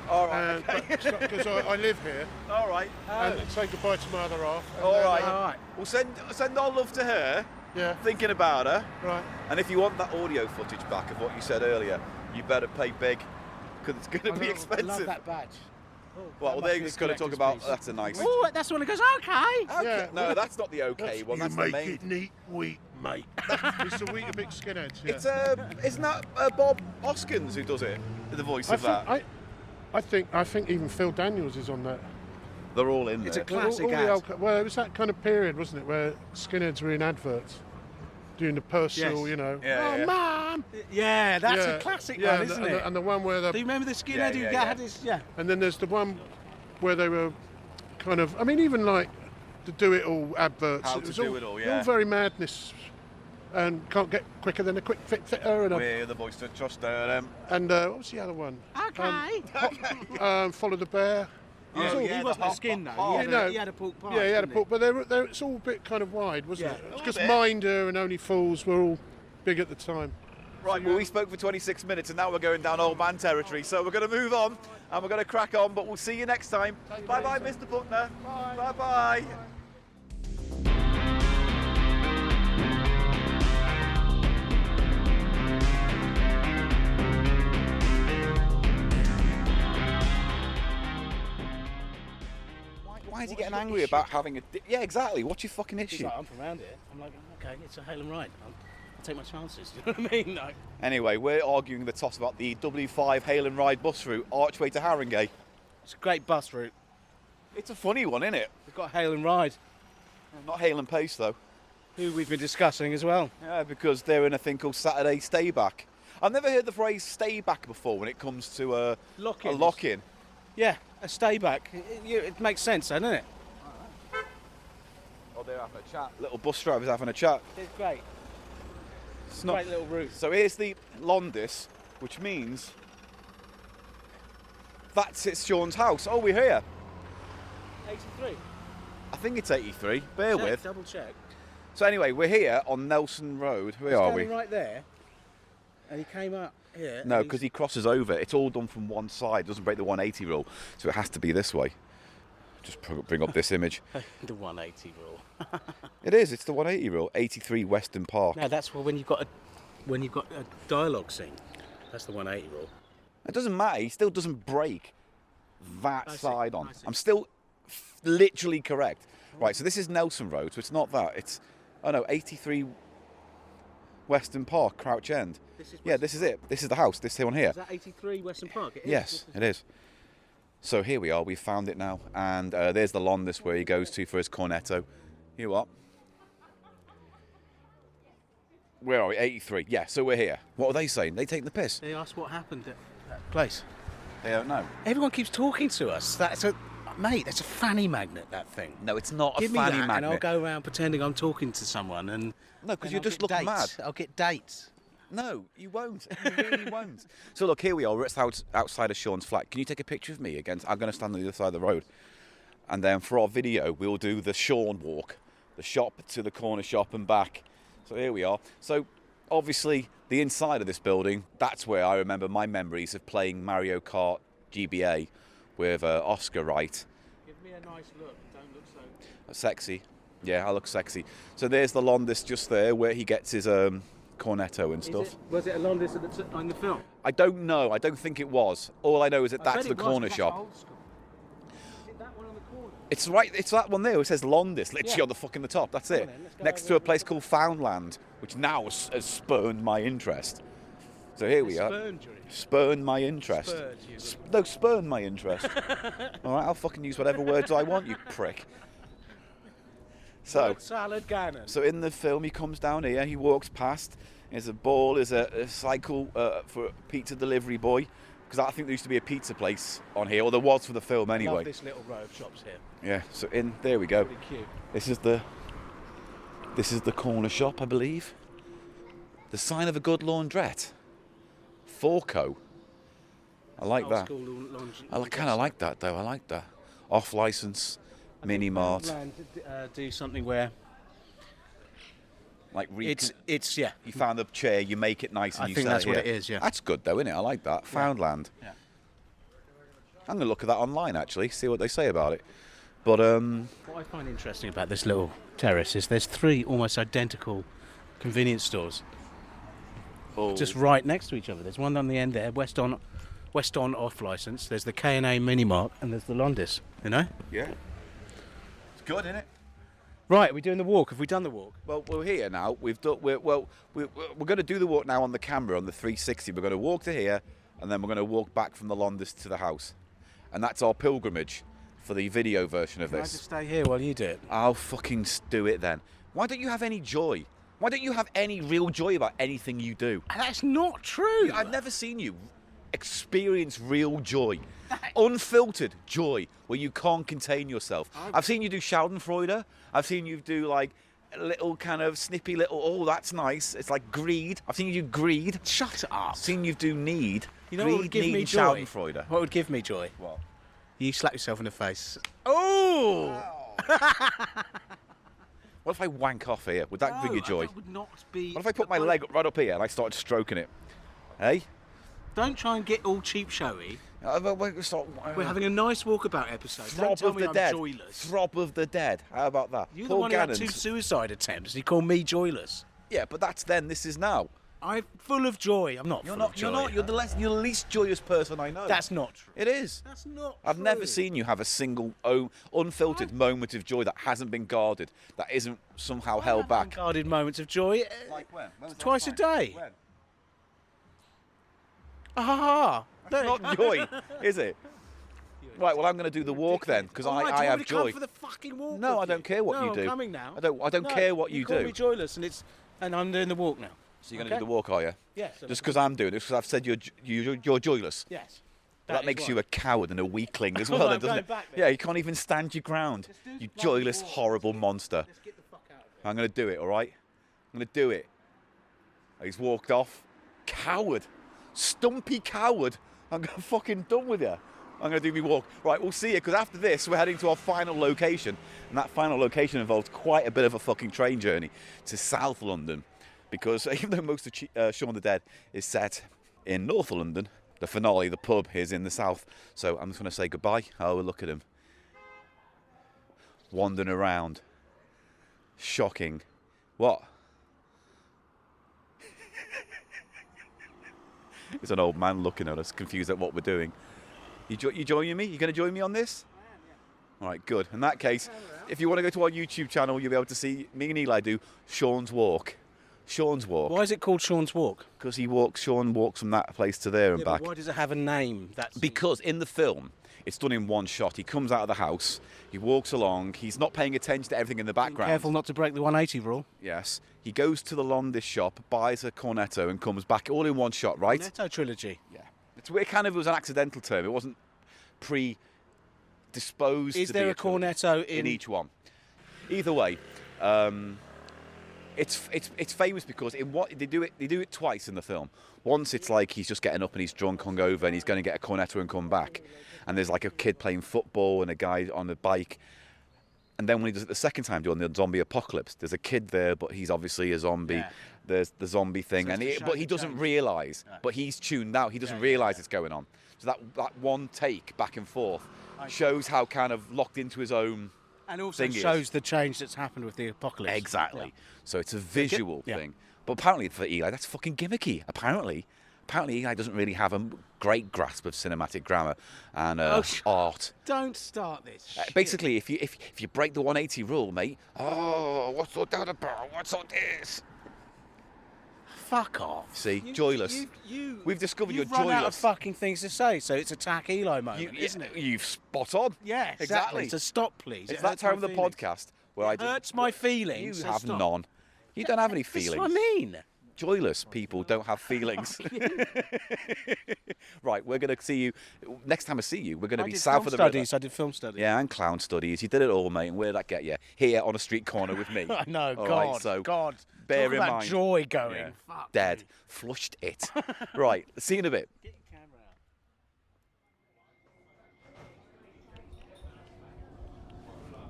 All right. Because I live here. All right. And say goodbye to my other half. and All then, right. All right. We'll send our love to her, Yeah. thinking about her. Right. And if you want that audio footage back of what you said earlier, you better pay big, because it's going to be I expensive. love that badge. Well, they're just going to talk about. That's a nice. Oh, that's the one that goes, okay. Okay. Yeah. No, that's not the okay one. That's the main. neat, wheat, mate. It's the wheat of big skinheads. Yeah. It's isn't that Bob Hoskins who does it? The voice of that. I think even Phil Daniels is on that. They're all in It's there. a classic All the ad. well, it was that kind of period, wasn't it, where skinheads were in adverts, doing the personal, Yes. you know. Yeah, oh, yeah. Mum. Yeah, that's Yeah. a classic Yeah, one, and isn't the, it? And the one where Do you remember the skinhead Yeah, who yeah, had his... Yeah. and then there's the one where they were kind of, I mean, even like the Do It All adverts. How it to was Do all, It All, all yeah. very madness, and can't get quicker than a quick fit fitter, and We're the voice to trust and what was the other one? Okay. Follow the Bear. He wasn't the a skin, though. hot- He had a pork pie. Yeah, he had a didn't pork, but they're it's all a bit kind of wide, wasn't Yeah. it? A little Because bit. Minder and Only Fools were all big at the time. Right, well, we spoke for 26 minutes and now we're going down old man territory. So we're going to move on and we're going to crack on, but we'll see you next time. Bye-bye, Mr. Putner. Bye-bye. Why is he getting angry about having a... Yeah, exactly. What's your fucking He's issue? like, I'm from around here. I'm like, okay, it's a hail and ride. I'll take my chances. You know what I mean? No. Anyway, we're arguing the toss about the W5 Hail and Ride bus route, Archway to Haringey. It's a great bus route. It's a funny one, isn't it? We've got hail and ride, Not Hail and Pace, though. who we've been discussing as well. Yeah, because they're in a thing called Saturday Stay Back. I've never heard the phrase stay back before when it comes to a Lock-ins. lock-in. Yeah, a stay back. It makes sense, doesn't it? Oh, they're having a chat. Little bus drivers having a chat. It's great. It's Great little route. So here's the Londis, which means that's Shaun's house. Oh, we're here. 83. I think it's 83. Bear with. Double check. So anyway, we're here on Nelson Road. Where are we? Standing right there, and he came up here. No, and because he's- he crosses over. It's all done from one side. Doesn't break the 180 rule, so it has to be this way. Just bring up this image. the 180 rule. It is. It's the 180 rule. 83 Western Park. No, that's when you've got a dialogue scene. That's the 180 rule. It doesn't matter. He still doesn't break that I see, side on. I see. I'm still literally correct. Right. So this is Nelson Road. So it's not that. It's 83 Western Park, Crouch End. This is Yeah, this is it. This is the house. This one here. Is that 83 Western Park? It is. Yes, it is. So here we are. We found it now, and there's the Londis where he goes to for his cornetto. You what? Where are we? 83. Yeah. So we're here. What are they saying? They taking the piss? They asked what happened at that place. They don't know. Everyone keeps talking to us. Mate, that's a fanny magnet, that thing. No, it's not Give a me fanny that, magnet. and I'll go around pretending I'm talking to someone, and No, because and you I'll just get look mad. dates. I'll get dates. No, you won't. You really won't. So look, here we are. We're outside of Shaun's flat. Can you take a picture of me again? I'm going to stand on the other side of the road. And then for our video, we'll do the Shaun walk. The shop to the corner shop and back. So here we are. So obviously the inside of this building, that's where I remember my memories of playing Mario Kart GBA with Oscar Wright. Give me a nice look. Don't look so... Sexy. Yeah, I look sexy. So there's the Londis just there where he gets his cornetto and stuff. Was it a Londis in the film? I don't know. I don't think it was. All I know is that that's the corner shop. Old school. Is it that one on the corner? It's right. It's that one there. It says Londis, literally Yeah. on the fucking the top. That's it. then, let's go Next over to a and place look. called Foundland, which now has spurned my interest. So here we are. Spurned your interest. Spurned my interest. Spurred you. No, spurned my interest. All right, I'll fucking use whatever words I want, you prick. So, Word salad Gannon. so in the film, he comes down here. He walks past. There's a ball. There's a cycle for a pizza delivery boy. Because I think there used to be a pizza place on here, or there was for the film I anyway. love this little row of shops here. Yeah. So there we go. Really cute. This is the corner shop, I believe. The sign of a good laundrette. Forco. I like Old that. school laundry. I kind of like that though. I like that. Off license, mini mart, Poundland, do something where like it's yeah. You found a chair, you make it nice, and I you think sell that's it what here. it is, yeah. That's good though, isn't it? I like that. Foundland. Yeah. I'm gonna look at that online actually, see what they say about it. But What I find interesting about this little terrace is there's 3 almost identical convenience stores just right next to each other. There's one on the end there, West on off license. There's the K&A Mini Mart, and there's the Londis. You know. yeah, it's good, isn't it? Right, are we doing the walk? Have we done the walk? Well, we're here now. We're going to do the walk now on the camera on the 360. We're going to walk to here, and then we're going to walk back from the Londis to the house, and that's our pilgrimage for the video version of Can I this. just stay here while you do it? I'll fucking do it then. Why don't you have any joy? Why don't you have any real joy about anything you do? That's not true. I've never seen you experience real joy. Unfiltered joy where you can't contain yourself. I've seen you do Schadenfreude. I've seen you do like a little kind of snippy little, oh, that's nice. It's like greed. I've seen you do greed. Shut up. I've seen you do need. You know greed, what would give need, me and joy? Schadenfreude. What would give me joy? What? You slap yourself in the face. Oh! What if I wank off here? Would that bring you joy? That would not be. What if I put my leg right up here and I started stroking it? Hey? Don't try and get all cheap showy. We're having a nice walkabout episode. Don't Throb tell of me the I'm dead. joyless. Throb of the dead. How about that? You're the Paul one who had 2 Gannon's- suicide attempts. You call me joyless. Yeah, but that's then. This is now. I'm full of joy. I'm not You're full not. of joy. You're not. You're the least joyous person I know. That's not true. It is. That's not I've true. never seen you have a single unfiltered moment of joy that hasn't been guarded, that isn't somehow held back. Unguarded moments of joy. Like when? When was the Twice last a time? day. When? Ah, That's not joy, is it? Right. Well, I'm going to do the walk then because I have joy. Come for the fucking walk No, with I don't you? care what No, you I'm do. coming now. I don't No, care what you call do. me joyless, and I'm doing the walk now. So you're going to Okay? do the walk, are you? Yes. Just because I'm doing it, because I've said you're joyless. Yes. That makes you a coward and a weakling as well, Well, then, I'm doesn't going it? back then. Yeah, you can't even stand your ground. Let's do You the joyless, walk. horrible monster. Let's get the fuck out of here. I'm going to do it, all right? I'm going to do it. He's walked off. Coward. Stumpy coward. I'm fucking done with you. I'm going to do my walk. Right, we'll see you, because after this, we're heading to our final location. And that final location involves quite a bit of a fucking train journey to South London. Because even though most of Shaun the Dead is set in North London, the finale, the pub, is in the south. So I'm just going to say goodbye. Oh, look at him. Wandering around. Shocking. What? There's an old man looking at us, confused at what we're doing. You joining me? You going to join me on this? I am, yeah. All right, good. In that case, if you want to go to our YouTube channel, you'll be able to see me and Eli do Shaun's Walk. Shaun's Walk. Why is it called Shaun's Walk? Because Shaun walks from that place to there and back. But why does it have a name? Because in the film, it's done in one shot. He comes out of the house, he walks along, he's not paying attention to everything in the background. Careful not to break the 180 rule. Yes. He goes to the Londis shop, buys a cornetto and comes back all in one shot, right? Cornetto trilogy. Yeah. It kind of was an accidental term. It wasn't predetermined disposed Is to there be a cornetto in each one. Either way, it's famous because in what they do it twice in the film. Once it's like he's just getting up and he's drunk, hungover, and he's going to get a cornetto and come back, and there's like a kid playing football and a guy on a bike. And then when he does it the second time during the zombie apocalypse, there's a kid there, but he's obviously a zombie. Yeah. There's the zombie thing, So but he doesn't realise. Yeah. But he's tuned out. He doesn't realise it's going on. So that one take back and forth shows how kind of locked into his own. And also thing shows the change that's happened with the apocalypse. Exactly. Yeah. So it's a visual Yeah. thing. But apparently for Eli, that's fucking gimmicky. Apparently Eli doesn't really have a great grasp of cinematic grammar and art. Don't start this. Shit. Basically, if you break the 180 rule, mate. Oh, what's all that about? What's all this? Fuck off. See, joyless. We've discovered you've you're run joyless. out of fucking things to say, so it's attack Eli moment, isn't it? You've spot on. Yeah, exactly. So stop, please. It's It that hurts time my of the feelings. podcast where It hurts my feelings. You so have stop. none. You don't have any This feelings. is what I mean. Joyless people don't have feelings. Right, we're going to see you. Next time I see you, we're going to be south of the river. I did film studies. Yeah, and clown studies. You did it all, mate. And where'd that get you? Here on a street corner with me. I know, All God, right, so God. bear Talk in about mind. joy going. Yeah. Fuck Dead. me. Flushed it. Right, see you in a bit. Get your camera out.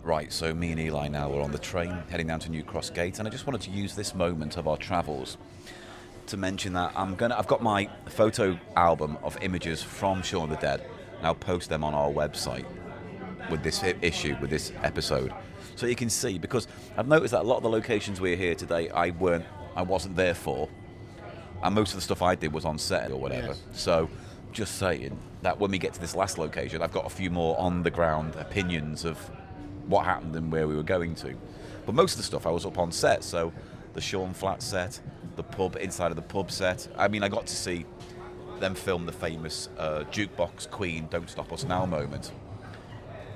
Right, so me and Eli now are on the train heading down to New Cross Gate, and I just wanted to use this moment of our travels to mention that I've got my photo album of images from Shaun of the Dead, and I'll post them on our website with this issue, with this episode, so you can see, because I've noticed that a lot of the locations we're here today, I wasn't there for, and most of the stuff I did was on set or whatever. Yes. So, just saying that when we get to this last location, I've got a few more on the ground opinions of what happened and where we were going to. But most of the stuff I was up on set, so the Shaun Flat set, the pub, inside of the pub set. I mean, I got to see them film the famous jukebox Queen Don't Stop Us Now moment.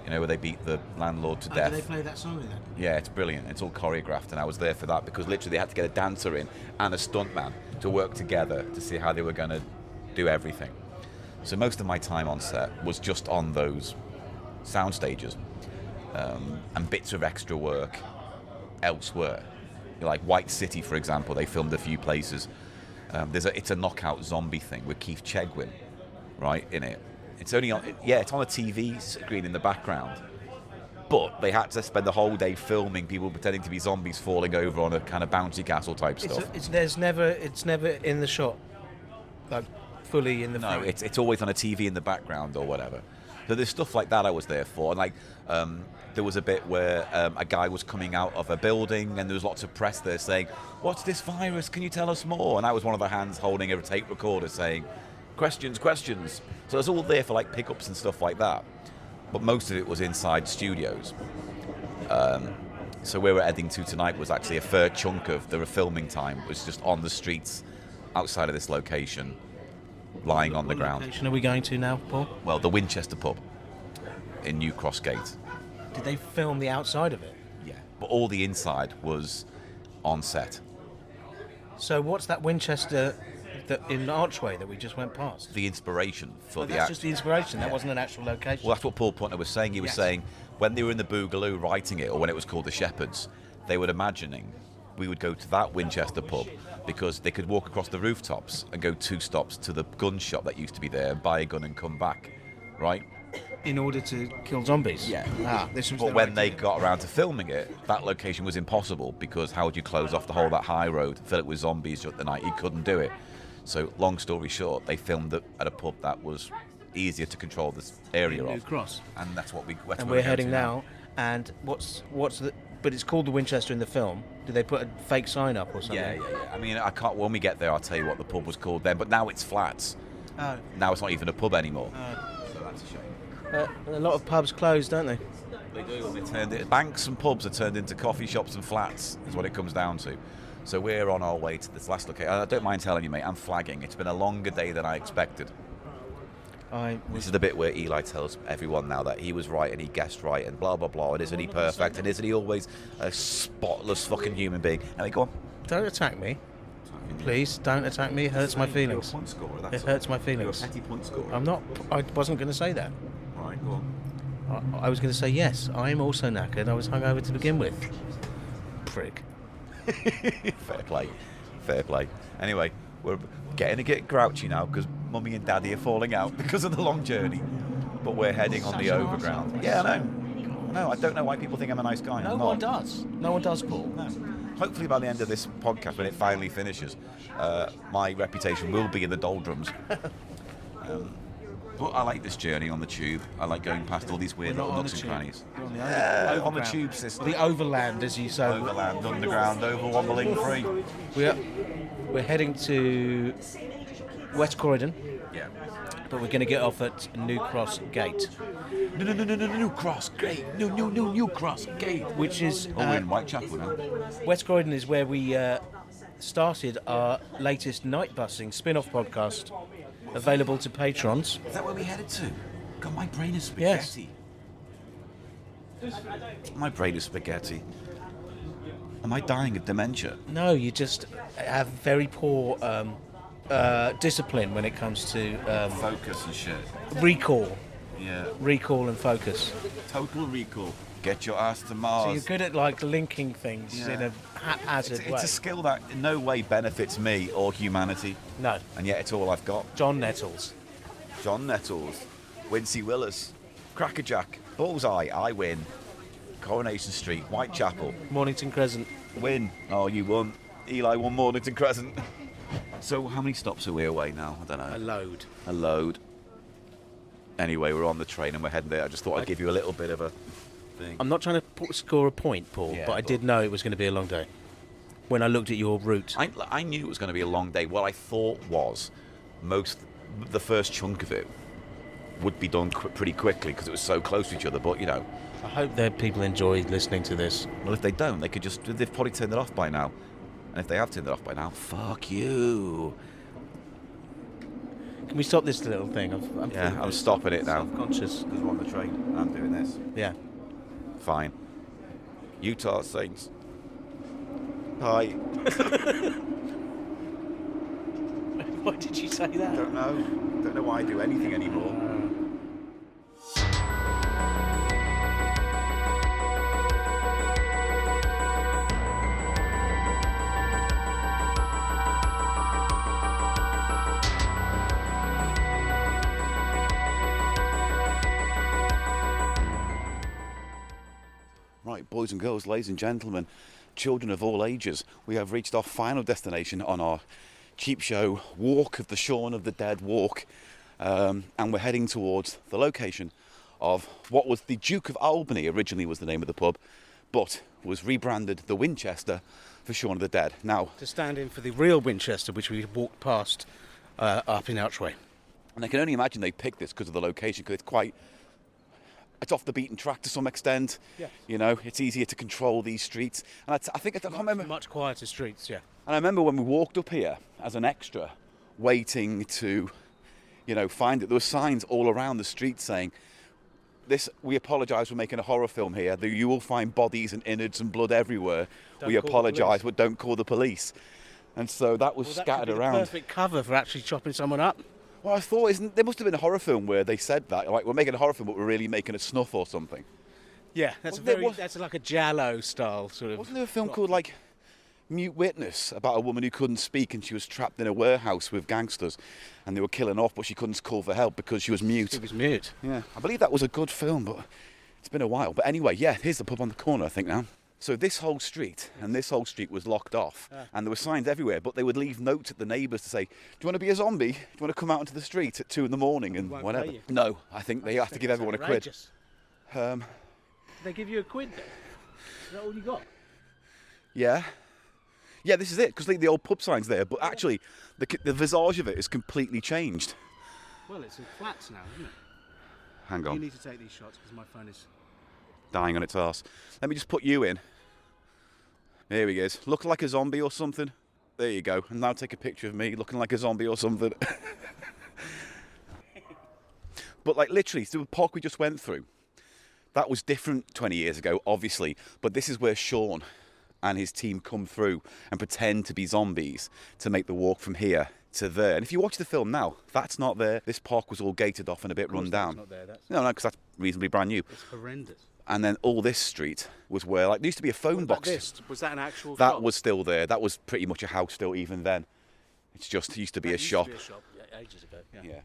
You know, where they beat the landlord to death. Did they play that song then? Yeah, it's brilliant. It's all choreographed, and I was there for that because literally they had to get a dancer in and a stuntman to work together to see how they were going to do everything. So most of my time on set was just on those sound stages. And bits of extra work elsewhere. Like White City, for example, they filmed a few places. It's a knockout zombie thing with Keith Chegwin, right, in it. It's only on, it's on a TV screen in the background. But they had to spend the whole day filming people pretending to be zombies falling over on a kind of bouncy castle type stuff. It's never in the shot, like fully in the frame. No, it's always on a TV in the background or whatever. So there's stuff like that I was there for. And like there was a bit where a guy was coming out of a building and there was lots of press there saying, "What's this virus? Can you tell us more?" And I was one of the hands holding a tape recorder saying, questions. So it's all there for like pickups and stuff like that. But most of it was inside studios. So where we're heading to tonight was actually a fair chunk of the filming time was just on the streets outside of this location, lying on the ground. What location are we going to now, Paul? Well, the Winchester pub in New Cross Gate. Did they film the outside of it? Yeah. But all the inside was on set. So what's that Winchester in the archway that we just went past? The inspiration for the That's act. just the inspiration. That wasn't an actual location. Well, that's what Paul Putner was saying. He was Yes. saying when they were in the Boogaloo writing it, or when it was called the Shepherds, they were imagining we would go to that Winchester pub because they could walk across the rooftops and go 2 stops to the gun shop that used to be there and buy a gun and come back, right? In order to kill zombies? Yeah. This was But their when they idea. got around to filming it, that location was impossible because how would you close off the whole of that high road, fill it with zombies at the night? You couldn't do it. So, long story short, they filmed it at a pub that was easier to control this area In New of. Cross. And that's what And we're we're going heading to now. And what's the? But it's called the Winchester in the film. Did they put a fake sign up or something? Yeah. I mean, I can't. When we get there, I'll tell you what the pub was called then. But now it's flats. Oh. Now it's not even a pub anymore. So that's a shame. A lot of pubs close, don't they? They do. Banks and pubs are turned into coffee shops and flats. Is what it comes down to. So we're on our way to this last location. I don't mind telling you, mate. I'm flagging. It's been a longer day than I expected. This is the bit where Eli tells everyone now that he was right and he guessed right and blah blah blah. And isn't he perfect? And isn't he always a spotless fucking human being? And they go on. Don't attack me. Please, don't attack me. It hurts my feelings. It hurts my feelings. You're a petty point scorer. I'm not. I wasn't going to say that. Right, go on. I was going to say yes. I'm also knackered. I was hungover to begin with. Prick. Fair play. Fair play. Anyway, we're getting a bit grouchy now because Mummy and Daddy are falling out because of the long journey. But we're heading on the overground. Yeah, I know. No, I don't know why people think I'm a nice guy. No one does. No one does, Paul. No. Hopefully by the end of this podcast, when it finally finishes, my reputation will be in the doldrums. But I like this journey on the tube. I like going past all these weird little nooks and crannies. You're On the tube system. The overland, as you say. Overland, underground, overwandering free. We're heading to West Croydon, Yeah. but we're going to get off at New Cross Gate, No, New Cross Gate. New Cross Gate. which is We're in Whitechapel now. West Croydon is where we started our latest night busing spin-off podcast, available to patrons. Is that where we headed to? God, my brain is Yes. spaghetti. My brain is spaghetti. Am I dying of dementia? No, you just have very poor discipline when it comes to Focus and shit. recall Yeah. and focus. Total recall. Get your ass to So Mars. you're good at like linking things Yeah. in a haphazard way. It's a skill that in no way benefits me or humanity, No, and yet it's all I've got. John Nettles. John Nettles, Wincy Willis, Crackerjack, Bullseye, I win. Coronation Street, Whitechapel, Mornington Crescent. win. Oh, you won. Eli won Mornington Crescent. So how many stops are we away now? I don't know. A load. A load. Anyway, we're on the train and we're heading there. I just thought I'd give you a little bit of a thing. I'm not trying to score a point, Paul, Yeah, but I but- did know it was going to be a long day. When I looked at your route. I knew it was going to be a long day. What I thought was the first chunk of it would be done pretty quickly because it was so close to each other. But, you know, I hope that people enjoy listening to this. well, if they don't, they've probably turned it off by now. And if they have turned it off by now, fuck you. Can we stop this little thing? I'm stopping it now. Self-conscious. Because we're on the train. I'm doing this. Yeah. Fine. Utah Saints. Hi. Why did you say that? Don't know. Don't know why I do anything anymore. Right, boys and girls, ladies and gentlemen, children of all ages, we have reached our final destination on our CheapShow Walk of the Shaun of the Dead walk, and we're heading towards the location of what was the Duke of Albany, originally was the name of the pub, but was rebranded the Winchester for Shaun of the Dead. Now, To stand in for the real Winchester, which we walked past up in Archway. and I can only imagine they picked this because of the location, because it's off the beaten track to some extent. Yeah. You know, it's easier to control these streets. And I can't remember. Much quieter streets, yeah. And I remember when we walked up here as an extra, waiting to, find it. There were signs all around the street saying, we apologise for making a horror film here. You will find bodies and innards and blood everywhere. We Don't call the apologise, police." but don't call the police. And so that was That scattered could be around. the perfect cover for actually chopping someone up. Well, I thought there must have been a horror film where they said that, like, we're making a horror film, but we're really making a snuff or something. Yeah, that's like a Giallo style sort of. Wasn't there a film called, like, Mute Witness, about a woman who couldn't speak and she was trapped in a warehouse with gangsters and they were killing her off, but she couldn't call for help because she was mute? It was mute. Yeah, I believe that was a good film, but it's been a while. But anyway, yeah, here's the pub on the corner, I think, now. So this whole street was locked off, and there were signs everywhere, but they would leave notes at the neighbours to say, do you want to be a zombie? Do you want to come out into the street at 2 a.m. and won't whatever? pay you. No, I think they have to give everyone a quid. Did they give you a quid then? Is that all you got? Yeah. Yeah, this is it, because the old pub sign's there, but actually, the visage of it is completely changed. Well, it's in flats now, isn't it? Hang You on, need to take these shots because my phone is... dying on its arse. Let me just put you in. Here he is. Look like a zombie or something. There you go. And now take a picture of me looking like a zombie or something. But like literally, the park we just went through, that was different 20 years ago, obviously. But this is where Shaun and his team come through and pretend to be zombies to make the walk from here to there. And if you watch the film now, that's not there. This park was all gated off and a bit run down. Not there. No, because that's reasonably brand new. It's horrendous. And then all this street was where, like, there used to be a phone box. Was that an actual That shop? was still there. That was pretty much a house still even then. It's just used to be a shop. Ages ago. Yeah.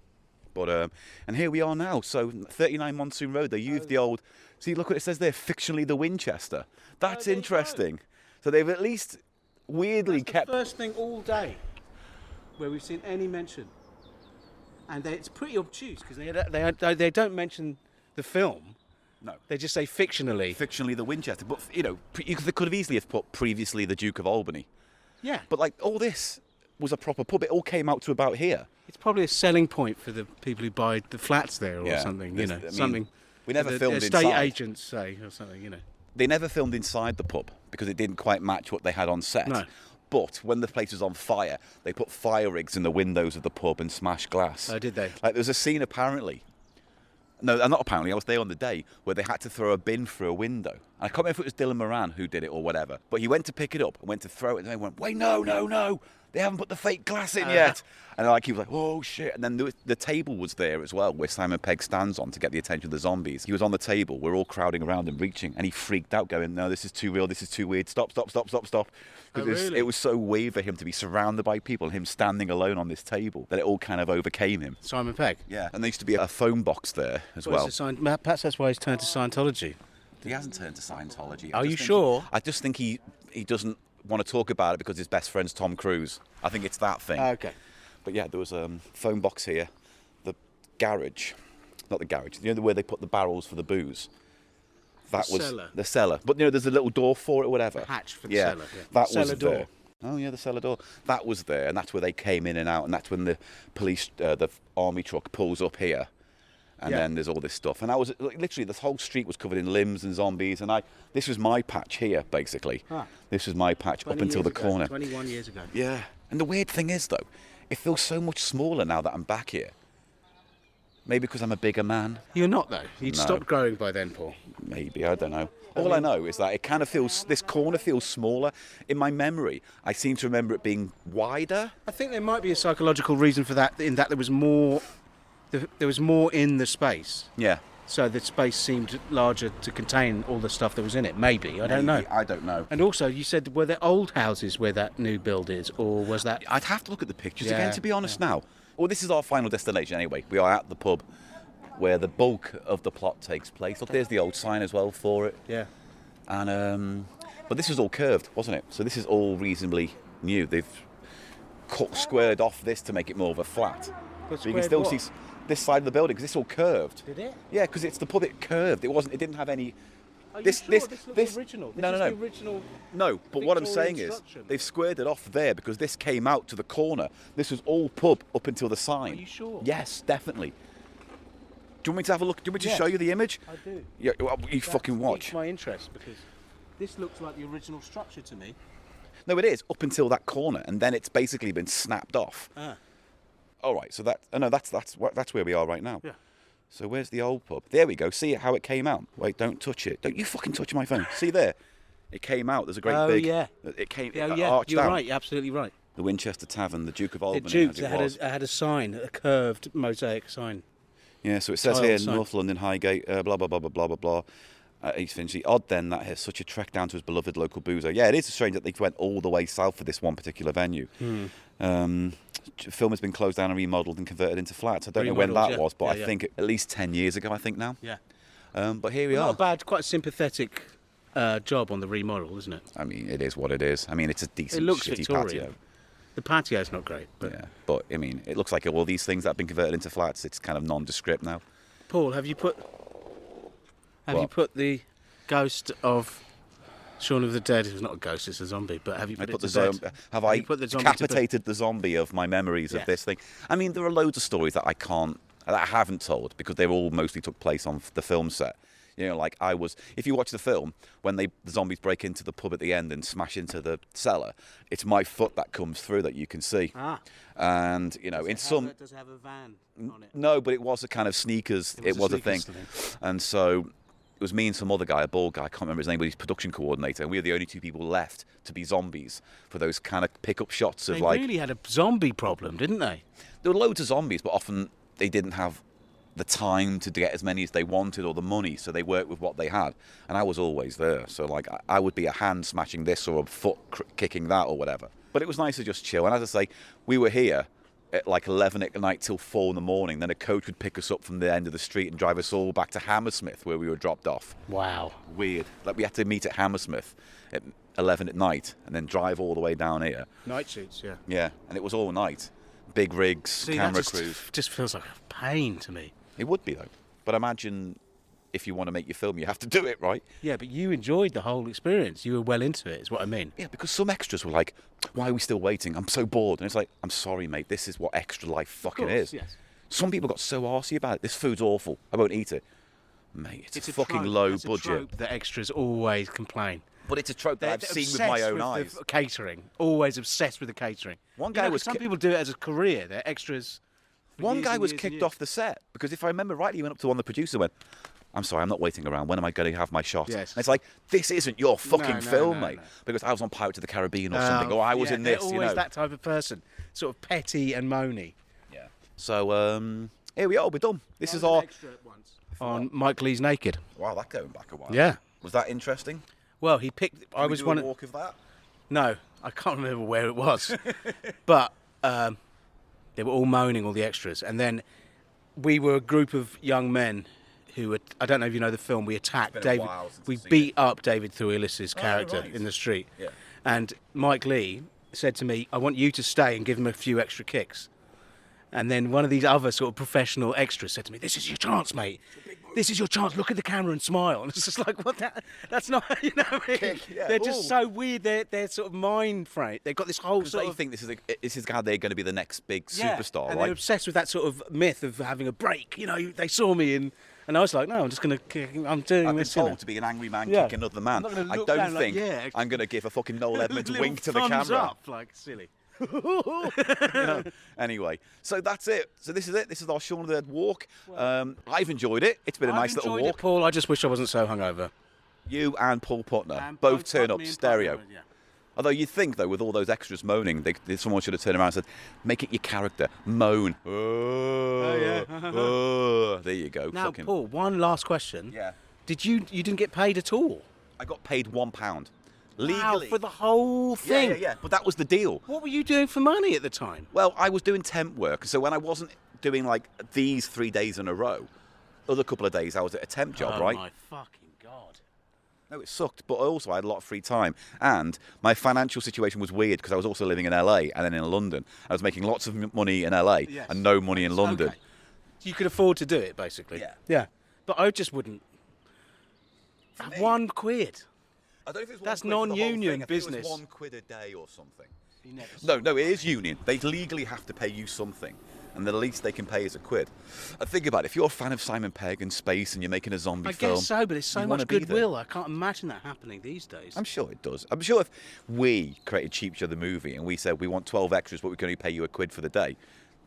But and here we are now. So 39 Monsoon Road. They used the old. See, look what it says there. Fictionally, the Winchester. That's interesting. So they've at least weirdly kept. The first thing all day where we've seen any mention, and it's pretty obtuse because they don't mention the film. No. They just say fictionally. Fictionally, the Winchester. But they could have easily have put previously the Duke of Albany. Yeah. But like all this was a proper pub. It all came out to about here. It's probably a selling point for the people who buy the flats there or something, something. We never the filmed estate inside. agents say or something, They never filmed inside the pub because it didn't quite match what they had on set. No. But when the place was on fire, they put fire rigs in the windows of the pub and smashed glass. Oh, did they? Like there was a scene apparently. No, not apparently. I was there on the day where they had to throw a bin through a window. And I can't remember if it was Dylan Moran who did it or whatever. But he went to pick it up and went to throw it, and they went, "Wait, no! They haven't put the fake glass in yet." And he was like, "Oh shit!" And then the table was there as well, where Simon Pegg stands on to get the attention of the zombies. He was on the table. We're all crowding around and reaching, and he freaked out, going, "No, this is too real. This is too weird. Stop!" Because it was so weird for him to be surrounded by people, and him standing alone on this table, that it all kind of overcame him. Simon Pegg? Yeah. And there used to be a phone box there as well. Perhaps that's why he's turned to Scientology. He hasn't turned to Scientology. Are you sure? I just think he doesn't want to talk about it because his best friend's Tom Cruise. I think it's that thing. Okay. But yeah, there was a phone box here. The garage. Not the garage. Where they put the barrels for the booze. That was cellar. the cellar. But there's a little door for it or whatever. The hatch for the cellar. Yeah. That Cellar was door. there. Oh yeah, the cellar door. That was there, and that's where they came in and out, and that's when the police, the army truck pulls up here. And then there's all this stuff. And I was literally, this whole street was covered in limbs and zombies. And this was my patch here, basically. This was my patch up until the corner. 21 years ago. Yeah. And the weird thing is, though, it feels so much smaller now that I'm back here. Maybe because I'm a bigger man. You're not, though. You'd No. stopped growing by then, Paul. Maybe, I don't know. All I know is that it kind of feels, this corner feels smaller. In my memory, I seem to remember it being wider. I think there might be a psychological reason for that, in that there was more in the space. Yeah. So the space seemed larger to contain all the stuff that was in it. Maybe. I don't know. I don't know. And also, you said, were there old houses where that new build is, or was that... I'd have to look at the pictures Yeah, again, to be honest now. Well, this is our final destination anyway. We are at the pub where the bulk of the plot takes place. Look, there's the old sign as well for it. Yeah. And but this was all curved, wasn't it? So this is all reasonably new. They've squared off this to make it more of a flat. But So you can squared still what? see this side of the building because it's all curved. Did it? Yeah, because it's the pub. It curved. It wasn't. It didn't have any. Are you This sure? this This looks this original. This no, is no, the no. original No, but what I'm Victorian saying is structure. they've squared it off there because this came out to the corner. This was all pub up until the sign. Are you sure? Yes, definitely. Do you want me to have a look? Do you want me to Yes. show you the image? I do. Yeah, well, you fucking watch. That's my interest, because this looks like the original structure to me. No, it is up until that corner, and then it's basically been snapped off. All right, so that's where we are right now. Yeah. So where's the old pub? There we go. See how it came out. Wait, don't touch it. Don't you fucking touch my phone. See there? It came out. There's a great big. yeah. It came. Yeah, it yeah. arched You're out. right. You're absolutely right. The Winchester Tavern, the Duke of Albany. It juked. as It had a sign, a curved mosaic sign. Yeah, so it says Tiled here, sign. North London, Highgate, blah, blah, blah, blah, blah, blah, blah. East Finchley. Odd then that has such a trek down to his beloved local boozer. Yeah, it is strange that they went all the way south for this one particular venue. Film has been closed down and remodeled and converted into flats. I don't know when Remodeled, that yeah. was, but Yeah, I yeah. think at least 10 years ago, I think now. Yeah. But here we Not are. a bad, quite sympathetic job on the remodel, isn't it? I mean, it is what it is. I mean, it's a decent, It looks shitty Victorian. patio. The patio's not great, but Yeah, but I mean, it looks like all these things that have been converted into flats, it's kind of nondescript now. Paul, have you put What? the ghost of Shaun of the Dead? It's not a ghost; it's a zombie. But have you I put, put it the to bed? zombie. Have I you put the zombie to bed? decapitated the zombie of my memories Yeah. of this thing? I mean, there are loads of stories that I haven't told because they all mostly took place on the film set. You know, like if you watch the film, when the zombies break into the pub at the end and smash into the cellar, it's my foot that comes through that you can see. And, you know, Does it have a van on it? No, but it was a kind of sneakers. It was a thing. sneakers thing. And so it was me and some other guy, a bald guy, I can't remember his name, but he's production coordinator, and we were the only two people left to be zombies for those kind of pick-up shots of They like... really had a zombie problem, didn't they? There were loads of zombies, but often they didn't have the time to get as many as they wanted or the money, so they worked with what they had. And I was always there. So, like, I would be a hand smashing this or a foot kicking that or whatever. But it was nice to just chill. And as I say, we were here at like 11 at night till 4 in the morning. Then a coach would pick us up from the end of the street and drive us all back to Hammersmith, where we were dropped off. Wow. Weird. Like, we had to meet at Hammersmith at 11 at night and then drive all the way down here. Night shoots, yeah. Yeah, and it was all night. Big rigs, See, camera that crews. just feels like a pain to me. It would be, though. But imagine if you want to make your film, you have to do it, right? Yeah, but you enjoyed the whole experience. You were well into it, is what I mean. Yeah, because some extras were like, why are we still waiting? I'm so bored. And it's like, I'm sorry, mate, this is what extra life fucking is. Yes. Some people got so arsey about it. This food's awful. I won't eat it. Mate, it's a fucking trope. low That's a budget. trope that extras always complain. But it's a trope that I've They're seen with my obsessed own with eyes. the catering. Always obsessed with the catering. One You guy know, was some ki- people do it as a career. They're extras. for One years guy and was years and kicked years. off the set because if I remember rightly, he went up to one of the producers and went, I'm sorry, I'm not waiting around. When am I going to have my shot? Yes. And it's like, this isn't your fucking No, film, no, mate. no. Because I was on Pirates of the Caribbean or something, or I was yeah, in this, they're you always know. that type of person. Sort of petty and moany. Yeah. So, here we are, we're done. This is our... On Mike Lee's Naked. Wow, that going back a while. Yeah. Was that interesting? Well, he picked... I Did we was do one a of... walk of that? No, I can't remember where it was. But they were all moaning, all the extras. And then we were a group of young men who were... I don't know if you know the film. We attacked been a David... while since We I've seen beat up David Thewlis' character right. in the street. Yeah. And Mike Lee said to me, I want you to stay and give him a few extra kicks. And then one of these other sort of professional extras said to me, this is your chance, mate. This is your chance. Look at the camera and smile. And it's just like, what? That's not, you know what I mean? Kick, yeah. They're just Ooh. so weird. They're sort of mind frame. They've got this whole Because sort they of... think this is how they're going to be the next big superstar, and right? they're obsessed with that sort of myth of having a break. You know, they saw me and I was like, no, I'm just going to kick. I'm doing I've been this. You told know. to be an angry man Yeah. kick another man. I'm not gonna I look don't down like, think yeah. I'm going to give a fucking Noel Edmonds Little wink to the thumbs camera. up, like silly. You know? Anyway, so that's it. So this is it. This is our Shaun of the Dead walk. I've enjoyed it. It's been a nice little walk. Paul. I just wish I wasn't so hungover. You and Paul Putner And both turn up me and stereo. Putner, yeah. Although you'd think, though, with all those extras moaning, someone should have turned around and said, make it your character. Moan. Oh, yeah. There you go. Now, Fucking... Paul, one last question. Yeah. You didn't get paid at all? I got paid £1. Wow, Legally. for the whole thing? Yeah. But that was the deal. What were you doing for money at the time? Well, I was doing temp work. So when I wasn't doing, like, these 3 days in a row, other couple of days I was at a temp job, right? Oh, my fucking God. No, it sucked, but also I had a lot of free time. And my financial situation was weird because I was also living in LA and then in London. I was making lots of money in LA Yes. and no money in London. Okay. You could afford to do it, basically. Yeah. Yeah. But I just wouldn't. me- £1. I don't know if it was That's £1 for the whole non-union thing. I think business. It was £1 a day or something. You never No, it is union. They legally have to pay you something. And the least they can pay is £1. Think about it. If you're a fan of Simon Pegg and space and you're making a zombie I film... guess so, but there's so you much wanna be there. goodwill. I can't imagine that happening these days. I'm sure it does. I'm sure if we created CheapShow the movie and we said we want 12 extras but we can only pay you £1 for the day,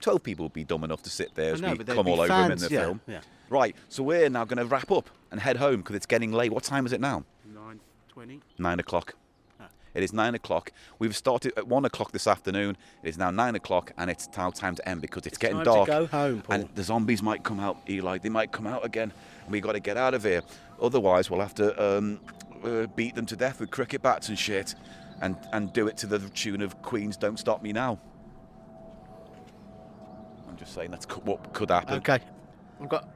12 people would be dumb enough to sit there as know, we but they'd come be all over them in fans, the yeah, film. yeah. Right, so we're now going to wrap up and head home because it's getting late. What time is it now? 9:20. 9 o'clock. Ah. It is 9 o'clock. We've started at 1 o'clock this afternoon. It is now 9 o'clock and it's now time to end because it's getting time dark. to go home, Paul. And the zombies might come out, Eli. They might come out again. And we've got to get out of here. Otherwise, we'll have to beat them to death with cricket bats and shit and do it to the tune of Queen's Don't Stop Me Now. I'm just saying that's what could happen. Okay.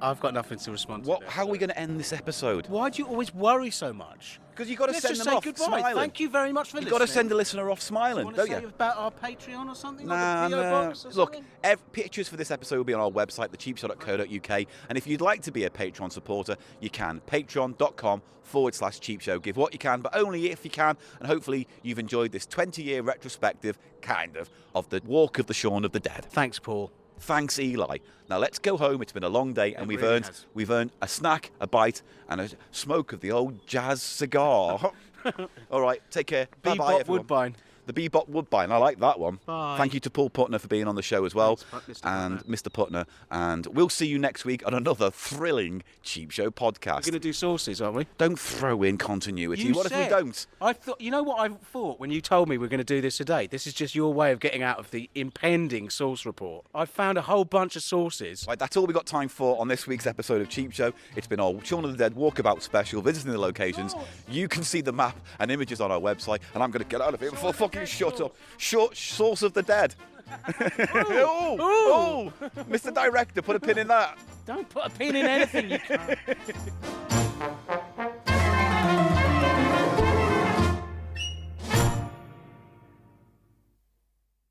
I've got nothing to respond to. there, How are we so. going to end this episode? Why do you always worry so much? Because you've got to Let's send just them say off goodbye. smiling. Thank you very much for You've listening. got to send the listener off smiling, Want don't to say you? about our Patreon or something? Nah, like the PO box or Look, something? pictures for this episode will be on our website, thecheapshow.co.uk. And if you'd like to be a Patreon supporter, you can. Patreon.com/CheapShow. Give what you can, but only if you can. And hopefully you've enjoyed this 20-year retrospective, kind of the walk of the Shaun of the Dead. Thanks, Paul. Thanks, Eli. Now let's go home. It's been a long day, and It we've really earned a snack, a bite, and a smoke of the old jazz cigar. All right, take care. Bye-bye, Bebop everyone. Woodbine. The The Bebop Woodbine. I like that one. Bye. Thank you to Paul Putner for being on the show as well. Thanks, Mr. and Putner. Mr. Putner. And we'll see you next week on another thrilling Cheap Show podcast. We're going to do sources, aren't we? Don't throw in continuity. You What if we said- don't? I thought. You know what I thought when you told me we're going to do this today? This is just your way of getting out of the impending source report. I found a whole bunch of sources. Right, that's all we got time for on this week's episode of Cheap Show. It's been our Shaun of the Dead walkabout special, visiting the locations. You can see the map and images on our website, and I'm going to get out of here before fucking shut up. Source of the Dead. Oh, Mr. Director, put a pin in that. Don't put a pin in anything, you can't.